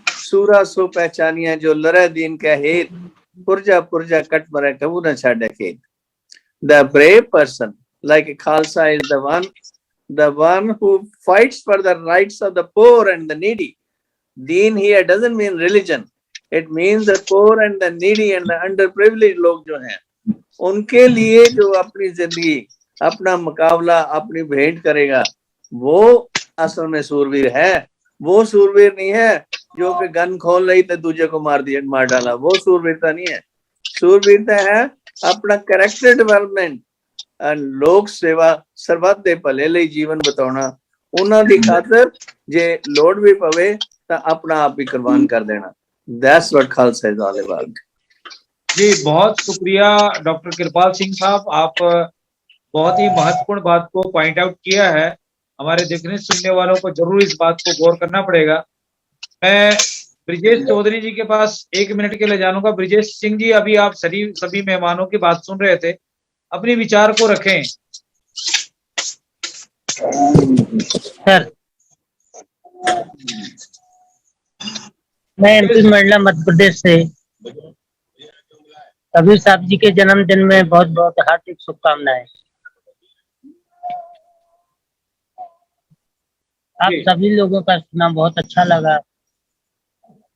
Sura so pehchaniya jo lare din ka het, purja purja kat mare kabu na chhade khet. The brave person, like Khalsa, is the one who fights for the rights of the poor and the needy. Deen here doesn't mean religion. It means the poor and the needy and the underprivileged लोग जो हैं, उनके लिए जो अपनी जिंदगी, अपना मुकाबला, अपनी भेंट करेगा, वो असल में सूरवीर है. वो सूरवीर नहीं है जो कि गन खोल रही तो दूसरे को मार डाला. वो सूरवीरता नहीं है. सूरवीरता है अपना कैरेक्टर डेवलपमेंट, लोक सेवा, ਸਰਬੱਤ ਦੇ ਭਲੇ ਲਈ ਜੀਵਨ ਬਿਤਾਉਣਾ. ਉਹਨਾਂ ਦੀ ਖਾਤਰ ਜੇ ਲੋੜ ਵੀ ਪਵੇ ਤਾਂ अपना आप ही कुर्बान कर देना. That's what Khalsa is all about. जी, बहुत शुक्रिया डॉक्टर कृपाल सिंह साहब. आप बहुत ही महत्वपूर्ण बात को पॉइंट आउट किया है. हमारे देखने सुनने वालों को जरूर इस बात को गौर करना पड़ेगा. मैं ब्रिजेश चौधरी जी के पास 1 मिनट के लिए जानूंगा. ब्रिजेश सिंह जी, अभी आप सभी मेहमानों की बात सुन रहे थे, अपने विचार को रखें. सर, मैं एमपी मंडला मध्य प्रदेश से कबीर साहब जी के जन्मदिन में बहुत बहुत हार्दिक शुभकामनाएं. आप सभी लोगों का सुना बहुत अच्छा लगा.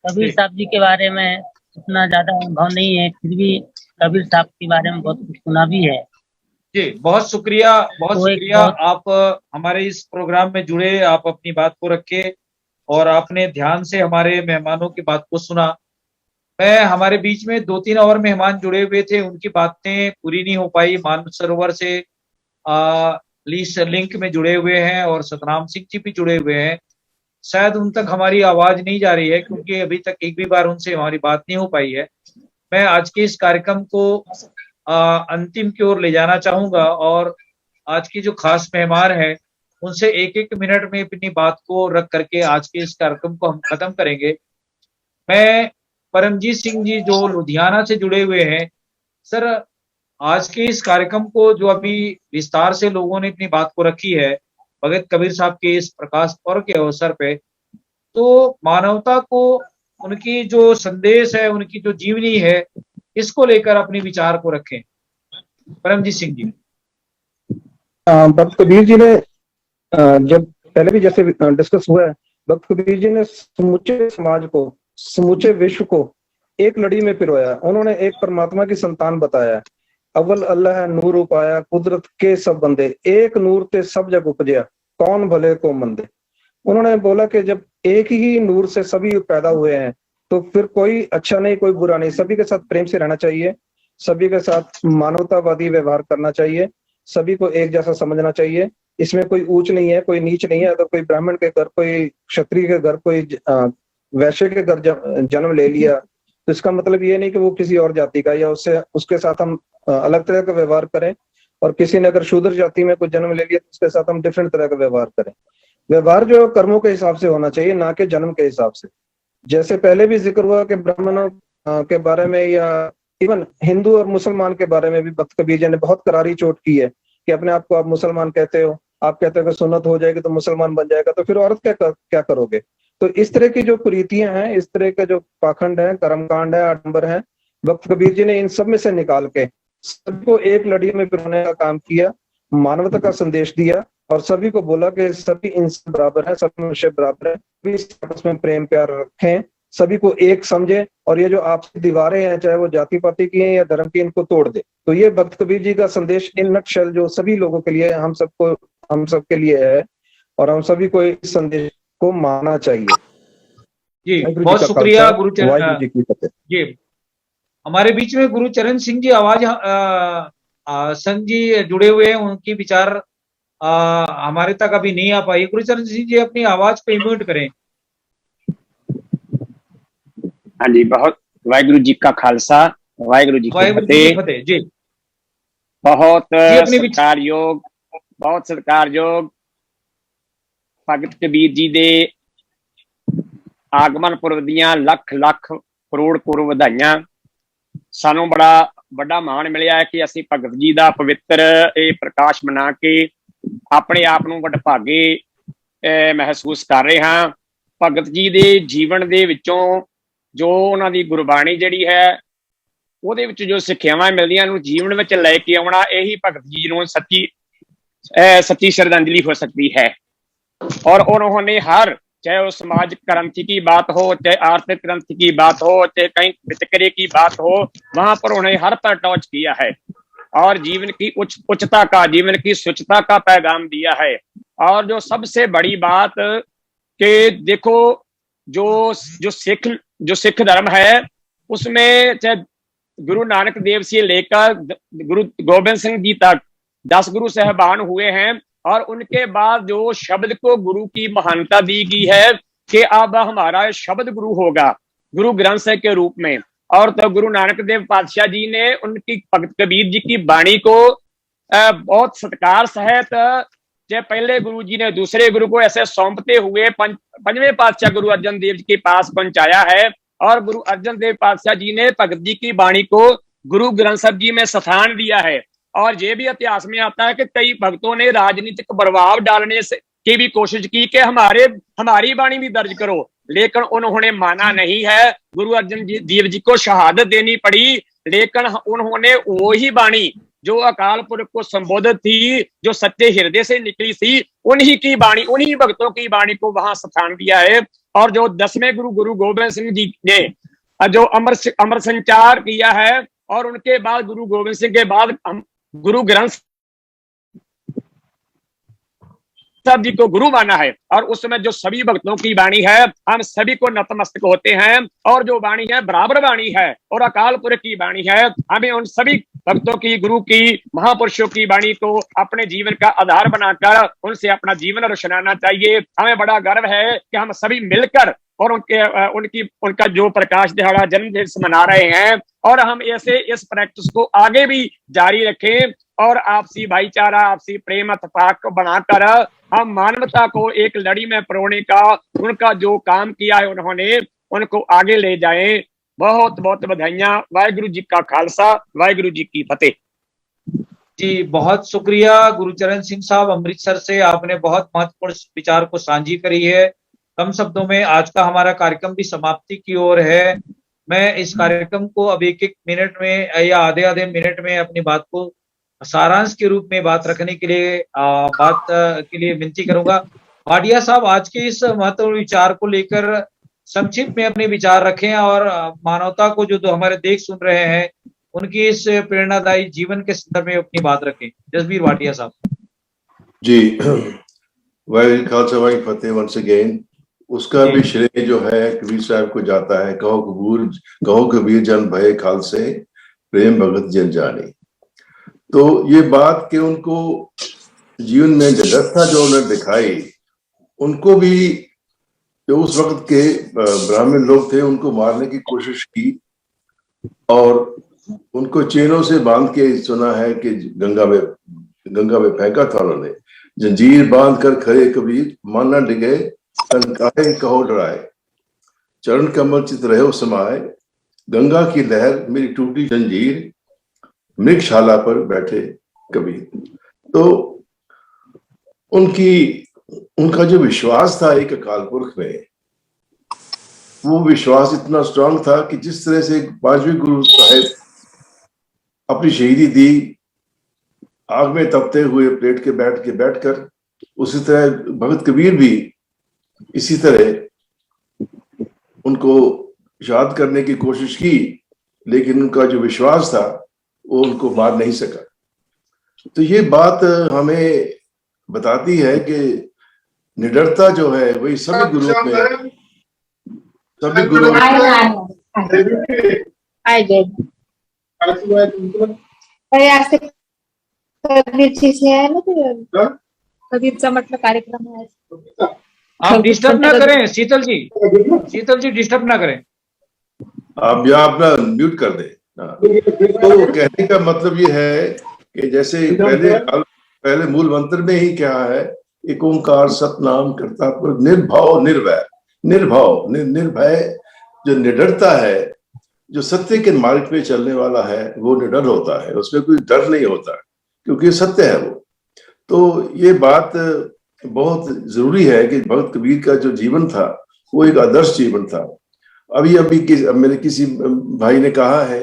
कबीर साहब जी के बारे में उतना ज्यादा अनुभव नहीं है, फिर भी कबीर साहब के बारे में बहुत कुछ सुना भी है. जी, बहुत शुक्रिया, बहुत शुक्रिया. आप हमारे इस प्रोग्राम में जुड़े, आप अपनी बात को रखे और आपने ध्यान से हमारे मेहमानों की बात को सुना. मैं हमारे बीच में 2-3 और मेहमान जुड़े हुए थे, उनकी बातें पूरी नहीं हो पाई. मानसरोवर से लीस लिंक में जुड़े हुए हैं और सतनाम सिंह जी भी जुड़े हुए हैं. शायद उन तक हमारी आवाज नहीं जा रही है क्योंकि अभी तक एक भी बार उनसे हमारी बात नहीं हो पाई है. मैं आज के इस कार्यक्रम को अंतिम की ओर ले जाना चाहूंगा और आज की जो खास मेहमान है उनसे 1-1 मिनट में अपनी बात को रख करके आज के इस कार्यक्रम को हम खत्म करेंगे. मैं परमजीत सिंह जी जो लुधियाना से जुड़े हुए हैं, सर आज के इस कार्यक्रम को जो अभी विस्तार से लोगों ने अपनी बात को रखी है भगत कबीर साहब के इस प्रकाश पर्व के अवसर पे, तो मानवता को उनकी जो संदेश है, उनकी जो जीवनी है, इसको लेकर अपने विचार को रखें. परमजीत सिंह जी. भक्त कबीर जी ने जब पहले भी जैसे डिस्कस हुआ है, भक्त कबीर जी ने समूचे समाज को, समूचे विश्व को एक लड़ी में पिरोया. उन्होंने एक परमात्मा की संतान बताया. अव्वल अल्लाह नूर उपाया, कुदरत के सब बंदे, एक नूर ते सब जग उपजया, कौन भले को मंदे. उन्होंने बोला कि जब एक ही नूर से सभी पैदा हुए हैं तो फिर कोई अच्छा नहीं, कोई बुरा नहीं. सभी के साथ प्रेम से रहना चाहिए, सभी के साथ मानवतावादी व्यवहार करना चाहिए, सभी को एक जैसा समझना चाहिए. इसमें कोई ऊंच नहीं है, कोई नीच नहीं है. अगर कोई ब्राह्मण के घर, कोई क्षत्रिय के घर, कोई वैश्य के घर जन्म ले लिया तो इसका मतलब ये नहीं कि वो किसी और जाति का, या उसके साथ हम अलग तरह का व्यवहार करें. और किसी ने अगर शूद्र जाति में कोई जन्म ले लिया तो उसके साथ हम डिफरेंट तरह का व्यवहार करें. व्यवहार जो कर्मों के हिसाब से होना चाहिए, ना कि जन्म के हिसाब से. जैसे पहले भी जिक्र हुआ कि ब्राह्मणों के बारे में या इवन हिंदू और मुसलमान के बारे में भी भक्त कबीर जी ने बहुत करारी चोट की है कि अपने आप को आप मुसलमान कहते हो, आप कहते हो कि सुन्नत हो जाएगी तो मुसलमान बन जाएगा, तो फिर औरत क्या करोगे. तो इस तरह की जो कुरीतियां हैं, इस तरह के जो पाखंड है, कर्मकांड है, आडंबर है, भक्त कबीर जी ने इन सब में से निकाल के सबको एक लड़ी में पिरोने का काम किया, मानवता का संदेश दिया और सभी को बोला कि सभी इंसान बराबर है, सभी मनुष्य बराबर है, सभी आपस में प्रेम प्यार रखें, सभी को एक समझे और ये जो आपसी दीवारें हैं, चाहे वो जाति पाति की हैं या धर्म की, इनको तोड़ दे. तो ये भक्त कबीर जी का संदेश इन नटशेल जो सभी लोगों के लिए, हम सबके लिए है और हम सभी को इस संदेश को मानना चाहिए. जी, बहुत शुक्रिया गुरुचरण. वाहिगुरु जी की फतेह. जी, हमारे बीच में गुरुचरण सिंह जी आवाज संघ जी जुड़े हुए हैं, उनकी विचार हमारे तक अभी नहीं आ पाई. गुरुचरण सिंह जी अपनी आवाज को म्यूट करें. हाँ जी, बहुत वाहिगुरु जी का खालसा, वाहिगुरु जी की फतेह. जी, बहुत सत्कारयोग भगत कबीर जी दे आगमन पुरब दियां लख करोड़ बधाइयां. सानू बड़ा ਵੱਡਾ ਮਾਣ ਮਿਲਿਆ ਹੈ ਕਿ ਅਸੀਂ ਭਗਤ ਜੀ ਦਾ ਪਵਿੱਤਰ ਇਹ ਪ੍ਰਕਾਸ਼ ਮਨਾ ਕੇ ਆਪਣੇ ਆਪ ਨੂੰ ਵਡਭਾਗੇ ਮਹਿਸੂਸ ਕਰ ਰਹੇ ਹਾਂ। ਭਗਤ ਜੀ ਦੇ ਜੀਵਨ ਦੇ ਵਿੱਚੋਂ ਜੋ ਉਹਨਾਂ ਦੀ ਗੁਰਬਾਣੀ ਜਿਹੜੀ ਹੈ ਉਹਦੇ ਵਿੱਚ ਜੋ ਸਿੱਖਿਆਵਾਂ ਮਿਲਦੀਆਂ ਨੂੰ ਜੀਵਨ ਵਿੱਚ ਲੈ ਕੇ ਆਉਣਾ, ਇਹੀ ਭਗਤ ਜੀ ਨੂੰ सच्ची श्रद्धांजलि हो सकती है। और उन्होंने हर, चाहे वो सामाजिक क्रांति की बात हो, चाहे आर्थिक क्रांति की बात हो, चाहे कहीं वितकरे की बात हो, वहां पर उन्हें हर पर टॉर्च किया है और जीवन की उच्चता का, जीवन की स्वच्छता का पैगाम दिया है। और जो सबसे बड़ी बात कि देखो जो सिख धर्म है उसमें चाहे गुरु नानक देव से लेकर गुरु गोबिंद सिंह जी तक 10 गुरु साहबान हुए हैं और उनके बाद जो शब्द को गुरु की महानता दी गई है कि अब हमारा शब्द गुरु होगा गुरु ग्रंथ साहिब के रूप में। और तो गुरु नानक देव पातशाह जी ने उनकी भगत कबीर जी की वाणी को बहुत सत्कार सहित जो पहले गुरु जी ने दूसरे गुरु को ऐसे सौंपते हुए पंजवें पातशाह गुरु अर्जन देव जी के पास पहुंचाया है। और गुरु अर्जन देव पातशाह जी ने भगत जी की वाणी को गुरु ग्रंथ साहिब जी में स्थान दिया है। और ये भी इतिहास में आता है कि कई भक्तों ने राजनीतिक प्रभाव डालने से की भी कोशिश की कि हमारी वाणी भी दर्ज करो, लेकिन उन्होंने माना नहीं है। गुरु अर्जन देव जी को शहादत देनी पड़ी, लेकिन उन्होंने वही वाणी जो अकाल पुरख को संबोधित थी, जो सच्चे हृदय से निकली थी, उन्हीं की वाणी, उन्हीं भक्तों की वाणी को वहां स्थान दिया है। और जो 10वें गुरु गोबिंद सिंह जी ने जो अमर संचार किया है और उनके बाद गुरु गोबिंद सिंह के बाद गुरु ग्रंथ साहब जी को गुरु माना है। और उस समय जो सभी भक्तों की वाणी है, हम सभी को नतमस्तक होते हैं। और जो वाणी है बराबर वाणी है और अकाल पुरख की वाणी है। हमें उन सभी भक्तों की, गुरु की, महापुरुषों की वाणी को अपने जीवन का आधार बनाकर उनसे अपना जीवन रोशनाना चाहिए। हमें बड़ा गर्व है कि हम सभी मिलकर और उनका जो प्रकाश दिहाड़ा जन्म दिवस मना रहे हैं और हम ऐसे इस प्रैक्टिस को आगे भी जारी रखें और आपसी भाईचारा, आपसी प्रेम इत्तेफाक को बनाकर हम मानवता को एक लड़ी में परोने का उनका जो काम किया है उन्होंने, उनको आगे ले जाएं। बहुत बहुत बधाइयां। वाहिगुरु जी का खालसा, वाहिगुरु जी की फतेह। जी बहुत शुक्रिया गुरुचरण सिंह साहब अमृतसर से, आपने बहुत महत्वपूर्ण विचार को साझी करी है। कम शब्दों में आज का हमारा कार्यक्रम भी समाप्ति की ओर है। मैं इस कार्यक्रम को अब एक मिनट में या आधे मिनट में अपनी बात को सारांश के रूप में बात रखने के लिए विनती करूंगा। भाटिया साहब आज के इस महत्वपूर्ण विचार को लेकर संक्षिप्त में अपने विचार रखें और मानवता को जो हमारे देख सुन रहे हैं उनकी इस प्रेरणादायी जीवन के संदर्भ में अपनी बात रखें। जसबीर भाटिया साहब। जी, वाहिगुरू खालसा वाहिगुरू फतेह वंस अगेन। उसका भी श्रेय जो है कबीर साहब को जाता है। कहो कबीर जन भय खालसे, प्रेम भगत जन जाने। तो ये बात कि उनको जीवन में व्यवस्था जो उन्होंने दिखाई, उनको भी जो उस वक्त के ब्राह्मण लोग थे उनको मारने की कोशिश की और उनको चेनों से बांध के सुना है कि गंगा में फेंका था उन्होंने। जंजीर बांध कर खड़े कबीर, माना डिगे तन काहे कहो डराए, चरण कमल चित रहे समाए, गंगा की लहर मेरी टूटी जंजीर, मृगशाला पर बैठे कबीर। तो उनका जो विश्वास था एक अकाल पुरख में, वो विश्वास इतना स्ट्रांग था कि जिस तरह से 5वें गुरु साहिब अपनी शहीदी दी आग में तपते हुए प्लेट के बैठकर, उसी तरह भगत कबीर भी इसी तरह उनको याद करने की कोशिश की, लेकिन उनका जो विश्वास था वो उनको मार नहीं सका। तो ये बात हमें बताती है कि निडरता जो है वही सभी गुरुओं में कबीरचा म्हटलं कार्यक्रम है। आप डिस्टर्ब ना करें शीतल जी डिस्टर्ब ना करें। आप या अपना म्यूट कर दें। तो कहने का मतलब ये है कि जैसे पहले मूल मंत्र में ही क्या है, एक ओंकार सतनाम करता पुरख निर्भय जो निडरता है जो सत्य के मार्ग पे चलने वाला है वो निडर होता है, उसमें कोई डर नहीं होता क्योंकि सत्य है वो। तो ये बात बहुत जरूरी है कि भगत कबीर का जो जीवन था वो एक आदर्श जीवन था। मेरे किसी भाई ने कहा है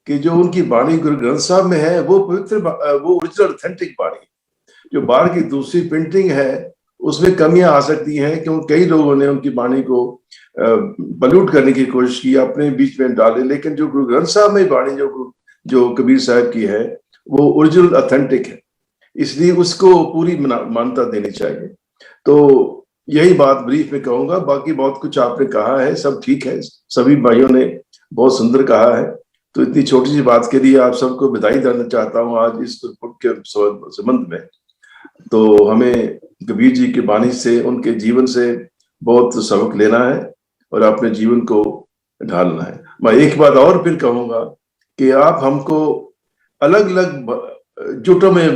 कि जो उनकी वाणी गुरु ग्रंथ साहब में है वो पवित्र, वो ओरिजिनल ऑथेंटिक वाणी। जो बाहर की दूसरी प्रिंटिंग है उसमें कमियां आ सकती हैं क्योंकि कई लोगों ने उनकी वाणी को बलूट करने की कोशिश की, अपने बीच में डाले, लेकिन जो गुरु ग्रंथ साहब में वाणी जो कबीर साहब की है वो ओरिजिनल ऑथेंटिक है, इसलिए उसको पूरी मान्यता देनी चाहिए। तो यही बात ब्रीफ में कहूंगा, बाकी बहुत कुछ आपने कहा है, सब ठीक है, सभी भाइयों ने बहुत सुंदर कहा है। तो इतनी छोटी सी बात के लिए आप सबको बधाई देना चाहता हूँ आज इस पुट के संबंध में। तो हमें कबीर जी की वाणी से, उनके जीवन से बहुत सबक लेना है और अपने जीवन को ढालना है। मैं एक बात और फिर कहूंगा कि आप हमको अलग अलग जुटों में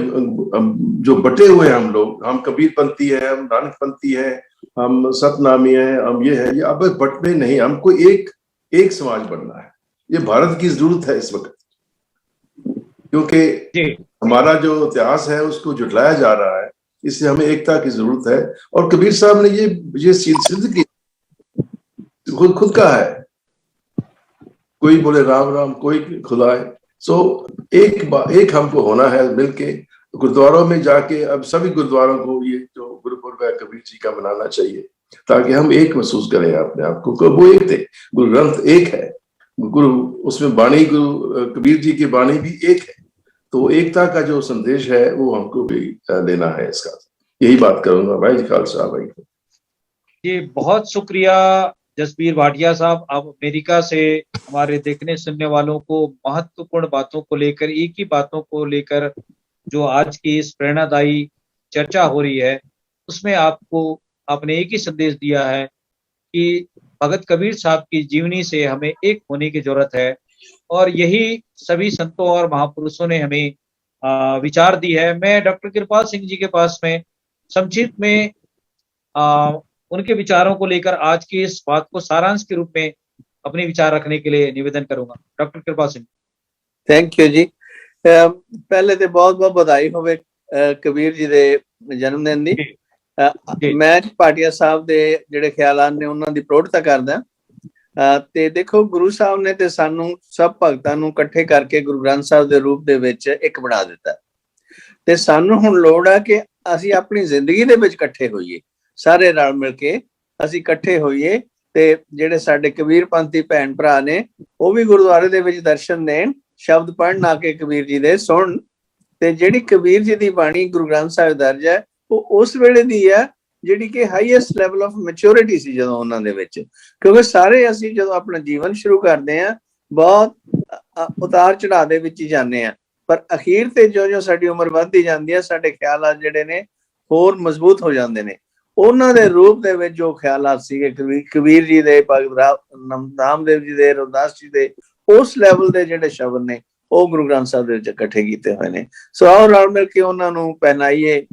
जो बटे हुए हैं हम लोग, हम कबीर पंथी है, हम नानक पंथी है, हम सतनामी है, हम ये है, ये अब बटने नहीं, हमको एक समाज बनना है। ये भारत की जरूरत है इस वक्त, क्योंकि हमारा जो इतिहास है उसको जुटलाया जा रहा है, इससे हमें एकता की जरूरत है। और कबीर साहब ने ये सिद्ध की, खुद का है, कोई बोले राम राम, कोई खुदा है। सो एक हमको होना है मिलके गुरुद्वारों में जाके। अब सभी गुरुद्वारों को ये जो गुरुपुरब है कबीर जी का मनाना चाहिए, ताकि हम एक महसूस करें अपने आप को। वो एक थे, गुरु ग्रंथ एक है, गुरु उसमें वाणी गुरु कबीर जी की वाणी भी एक है। तो एकता का जो संदेश है वो हमको भी लेना है इसका। यही बात करूंगा भाई। खालसा भाई जी, बहुत शुक्रिया जसबीर भाटिया साहब। आप अमेरिका से हमारे देखने सुनने वालों को महत्वपूर्ण बातों को लेकर, एक ही बातों को लेकर जो आज की इस प्रेरणादायी चर्चा हो रही है, उसमें आपने एक ही संदेश दिया है कि भगत कबीर साहब की जीवनी से हमें एक होने की जरूरत है। और यही सभी संतों और महापुरुषों ने हमें विचार दी है। मैं डॉक्टर कृपाल सिंह जी के पास में संक्षिप्त में उनके विचारों को लेकर आज की इस बात को सारांश के रूप में अपने विचार रखने के लिए निवेदन करूंगा। Doctor Kripal Singh. Thank you जी। पहले तो बहुत बहुत बधाई होवे कबीर जी दे जन्मदिन दी। मैं भाटिया साहब दे ਜਿਹੜੇ ਖਿਆਲਾਂ ਨੇ ਉਹਨਾਂ ਦੀ ਪ੍ਰੋੜਤਾ ਕਰਦਾ। ਤੇ ਦੇਖੋ ਗੁਰੂ ਸਾਹਿਬ ਨੇ ਤੇ ਸਾਨੂੰ ਸਭ ਭਗਤਾਂ ਨੂੰ ਇਕੱਠੇ ਕਰਕੇ ਗੁਰੂ ਗ੍ਰੰਥ ਸਾਹਿਬ ਦੇ ਰੂਪ ਦੇ ਵਿੱਚ ਇੱਕ ਬਣਾ ਦਿੱਤਾ। ਤੇ ਸਾਨੂੰ ਹੁਣ ਲੋੜ ਆ ਕਿ ਅਸੀਂ ਆਪਣੀ ਜ਼ਿੰਦਗੀ ਦੇ ਵਿੱਚ ਇਕੱਠੇ ਹੋਈਏ, ਸਾਰੇ ਰਲ ਮਿਲ ਕੇ ਅਸੀਂ ਇਕੱਠੇ ਹੋਈਏ। ਤੇ ਜਿਹੜੇ ਸਾਡੇ ਕਬੀਰ ਪੰਥੀ ਭੈਣ ਭਰਾ ਨੇ ਉਹ ਵੀ ਗੁਰਦੁਆਰੇ ਦੇ ਵਿੱਚ ਦਰਸ਼ਨ ਦੇਣ, ਸ਼ਬਦ ਪੜ੍ਹਨ ਆ ਕੇ ਕਬੀਰ ਜੀ ਦੇ ਸੁਣ। ਤੇ ਜਿਹੜੀ ਕਬੀਰ ਜੀ ਦੀ ਬਾਣੀ ਗੁਰੂ ਗ੍ਰੰਥ ਸਾਹਿਬ ਦਰਜ ਹੈ ਉਹ ਉਸ ਵੇਲੇ ਦੀ ਹੈ ਜਿਹੜੀ ਕਿ ਹਾਈਐਸਟ ਲੈਵਲ ਆਫ ਮੈਚੁਰਿਟੀ ਸੀ ਜਦੋਂ ਉਹਨਾਂ ਦੇ ਵਿੱਚ। ਕਿਉਂਕਿ ਸਾਰੇ ਅਸੀਂ ਜਦੋਂ ਆਪਣਾ ਜੀਵਨ ਸ਼ੁਰੂ ਕਰਦੇ ਹਾਂ ਬਹੁਤ ਉਤਾਰ ਚੜਾਅ ਦੇ ਵਿੱਚ ਹੀ ਜਾਂਦੇ ਹਾਂ, ਪਰ ਅਖੀਰ ਤੇ ਜੋ ਸਾਡੀ ਉਮਰ ਵੱਧਦੀ ਜਾਂਦੀ ਹੈ ਸਾਡੇ ਖਿਆਲਾਤ ਜਿਹੜੇ ਨੇ ਹੋਰ ਮਜ਼ਬੂਤ ਹੋ ਜਾਂਦੇ ਨੇ। ਉਹਨਾਂ ਦੇ ਰੂਪ ਦੇ ਵਿੱਚ ਜੋ ਖਿਆਲਾਤ ਸੀਗੇ ਕਬੀਰ ਜੀ ਦੇ, ਭਗਤ ਨਾਮਦੇਵ ਜੀ ਦੇ, ਰਵਿਦਾਸ ਜੀ ਦੇ, ਉਸ ਲੈਵਲ ਦੇ ਜਿਹੜੇ ਸ਼ਬਦ ਨੇ ਉਹ ਗੁਰੂ ਗ੍ਰੰਥ ਸਾਹਿਬ ਦੇ ਵਿੱਚ ਇਕੱਠੇ ਕੀਤੇ ਹੋਏ ਨੇ। ਸੋ ਆਓ ਰਲ ਮਿਲ ਕੇ ਉਹਨਾਂ ਨੂੰ ਪਹਿਨਾਈਏ,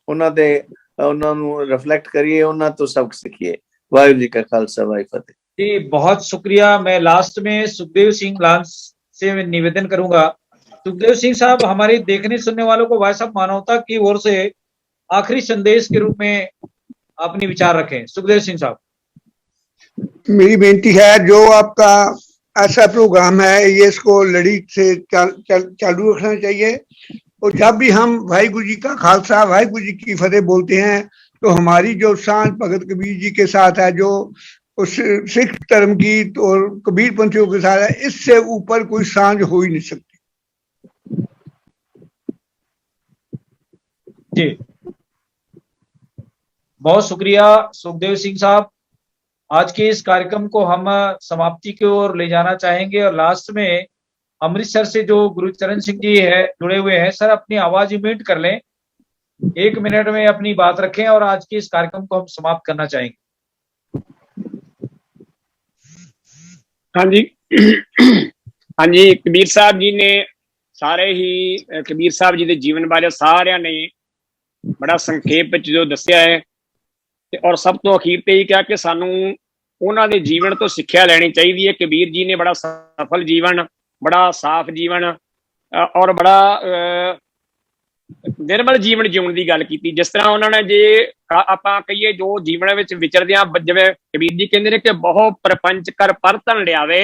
ਉਹਨਾਂ ਨੂੰ ਰਿਫਲੈਕਟ करिए, ਉਹਨਾਂ ਤੋਂ सबक सीखिए। वाहिगुरु जी का खालसा, वाहिगुरु फतेह। जी, बहुत शुक्रिया। मैं लास्ट में सुखदेव सिंह लांस से निवेदन करूंगा। सुखदेव सिंह साहब, हमारे देखने सुनने वालों को भाई साहब मानवता की ओर से आखिरी संदेश के रूप में अपने विचार रखें। सुखदेव सिंह साहब। मेरी बेनती है, जो आपका ऐसा प्रोग्राम है ये इसको लड़ी से चालू रखना चाहिए। और जब भी हम वाहिगुरु जी का खालसा, वाहिगुरु जी की फतेह बोलते हैं तो हमारी जो सांझ भगत कबीर जी के साथ है, जो उस सिख धर्म की और कबीर पंथियों के साथ है, इससे ऊपर कोई सांझ हो ही नहीं सकती। जी, बहुत शुक्रिया सुखदेव सिंह साहब। आज के इस कार्यक्रम को हम समाप्ति की ओर ले जाना चाहेंगे और लास्ट में अमृतसर से जो गुरुचरण सिंह जी है जुड़े हुए हैं, सर अपनी आवाज म्यूट कर लें, 1 मिनट में अपनी बात रखें और आज के इस कार्यक्रम को हम समाप्त करना चाहेंगे। हाँ जी, हाँ जी, कबीर साहब जी ने सारे ही कबीर साहब जी के जीवन बारे सारिया ने बड़ा संखेप जो दसिया है। और सब तो अखीर ते ही कहा कि सानू ਉਹਨਾਂ ਦੇ ਜੀਵਨ ਤੋਂ ਸਿੱਖਿਆ ਲੈਣੀ ਚਾਹੀਦੀ ਹੈ। ਕਬੀਰ ਜੀ ਨੇ ਬੜਾ ਸਫਲ ਜੀਵਨ, ਬੜਾ ਸਾਫ਼ ਜੀਵਨ ਔਰ ਬੜਾ ਨਿਰਮਲ ਜੀਵਨ ਜਿਉਣ ਦੀ ਗੱਲ ਕੀਤੀ। ਜਿਸ ਤਰ੍ਹਾਂ ਉਹਨਾਂ ਨੇ, ਜੇ ਆਪਾਂ ਕਹੀਏ, ਜੋ ਜੀਵਨ ਵਿੱਚ ਵਿਚਰਦਿਆਂ, ਜਿਵੇਂ ਕਬੀਰ ਜੀ ਕਹਿੰਦੇ ਨੇ ਕਿ ਬਹੁ ਪ੍ਰਪੰਚ ਕਰ ਪਰਤਨ ਲਿਆਵੇ,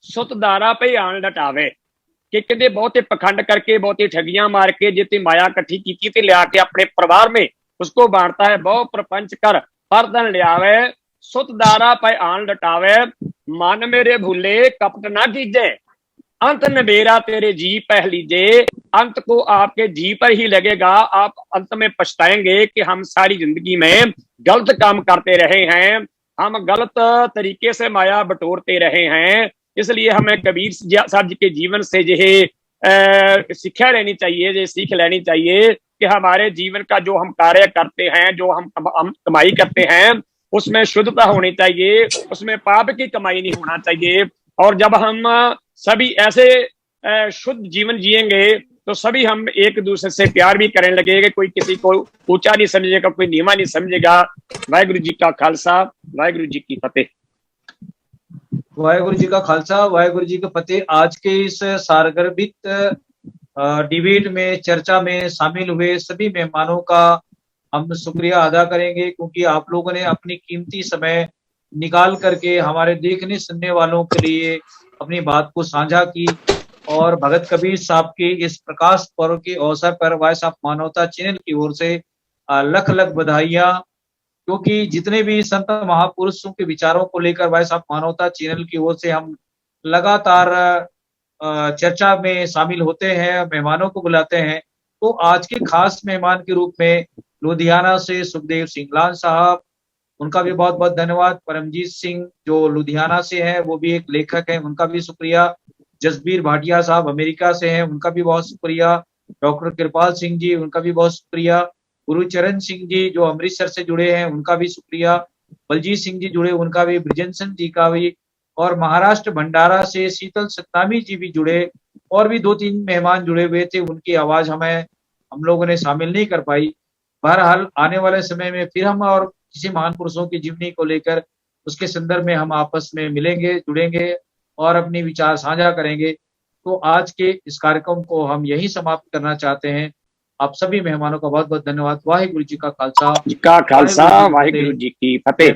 ਸੁਤ ਦਾਰਾ ਭਈ ਆਣ ਲਟਾਵੇ, ਕਿ ਕਹਿੰਦੇ ਬਹੁਤੇ ਪਖੰਡ करके, ਬਹੁਤੀ ठगियां मार के, जितनी माया इकट्ठी की ते लिया के अपने परिवार में उसको बांटता है। बहु प्रपंच कर परदन लियावे, सुत दारा पे आन लटावे, मन मेरे भूले कपट ना कीजे, अंत नबेरा तेरे जी पह लीजे। अंत को आपके जी पर ही लगेगा, आप अंत में पछताएंगे कि हम सारी जिंदगी में गलत काम करते रहे हैं, हम गलत तरीके से माया बटोरते रहे हैं। इसलिए हमें कबीर साहब जी के जीवन से जो शिक्षा लेनी चाहिए, जो सीख लेनी चाहिए कि हमारे जीवन का जो हम कार्य करते हैं, जो हम कमाई करते हैं, उसमें शुद्धता होनी चाहिए, उसमें पाप की कमाई नहीं होना चाहिए। और जब हम सभी ऐसे शुद्ध जीवन जिएंगे तो सभी हम एक दूसरे से प्यार भी करने लगेंगे, कोई किसी को ऊंचा नहीं समझेगा, कोई नीवा नहीं समझेगा। वाहिगुरु जी का खालसा, वाहिगुरु जी की फतेह। वाहिगुरु जी का खालसा, वाहिगुरु जी का फतेह। आज के इस सारगर्भित डिबेट में, चर्चा में शामिल हुए सभी मेहमानों का हम शुक्रिया अदा करेंगे, क्योंकि आप लोगों ने अपनी कीमती समय निकाल करके हमारे देखने सुनने वालों के लिए अपनी बात को साझा की। और भगत कबीर साहब के इस प्रकाश पर्व के अवसर पर वॉइस ऑफ मानवता चैनल की ओर से लख लख बधाइयां, क्योंकि जितने भी संत महापुरुषों के विचारों को लेकर वॉइस ऑफ मानवता चैनल की ओर से हम लगातार चर्चा में शामिल होते हैं, मेहमानों को बुलाते हैं। तो आज के खास मेहमान के रूप में लुधियाना से सुखदेव सिंगलान साहब, उनका भी बहुत बहुत धन्यवाद। परमजीत सिंह जो लुधियाना से हैं, वो भी एक लेखक हैं, उनका भी शुक्रिया। जसबीर भाटिया साहब अमेरिका से हैं, उनका भी बहुत शुक्रिया। डॉक्टर कृपाल सिंह जी, उनका भी बहुत शुक्रिया। गुरुचरण सिंह जी जो अमृतसर से जुड़े हैं, उनका भी शुक्रिया। बलजीत सिंह जी जुड़े, उनका भी, ब्रिजेंसन जी का भी, और महाराष्ट्र भंडारा से शीतल सतनामी जी भी जुड़े, और भी 2-3 मेहमान जुड़े हुए थे, उनकी आवाज हम लोगों ने शामिल नहीं कर पाई। बहरहाल आने वाले समय में फिर हम और किसी महान पुरुषों की जीवनी को लेकर उसके संदर्भ में हम आपस में मिलेंगे, जुड़ेंगे और अपने विचार साझा करेंगे। तो आज के इस कार्यक्रम को हम यही समाप्त करना चाहते हैं। आप सभी मेहमानों का बहुत बहुत धन्यवाद। वाहिगुरु जी का खालसा, वाहिगुरु जी की फतेह।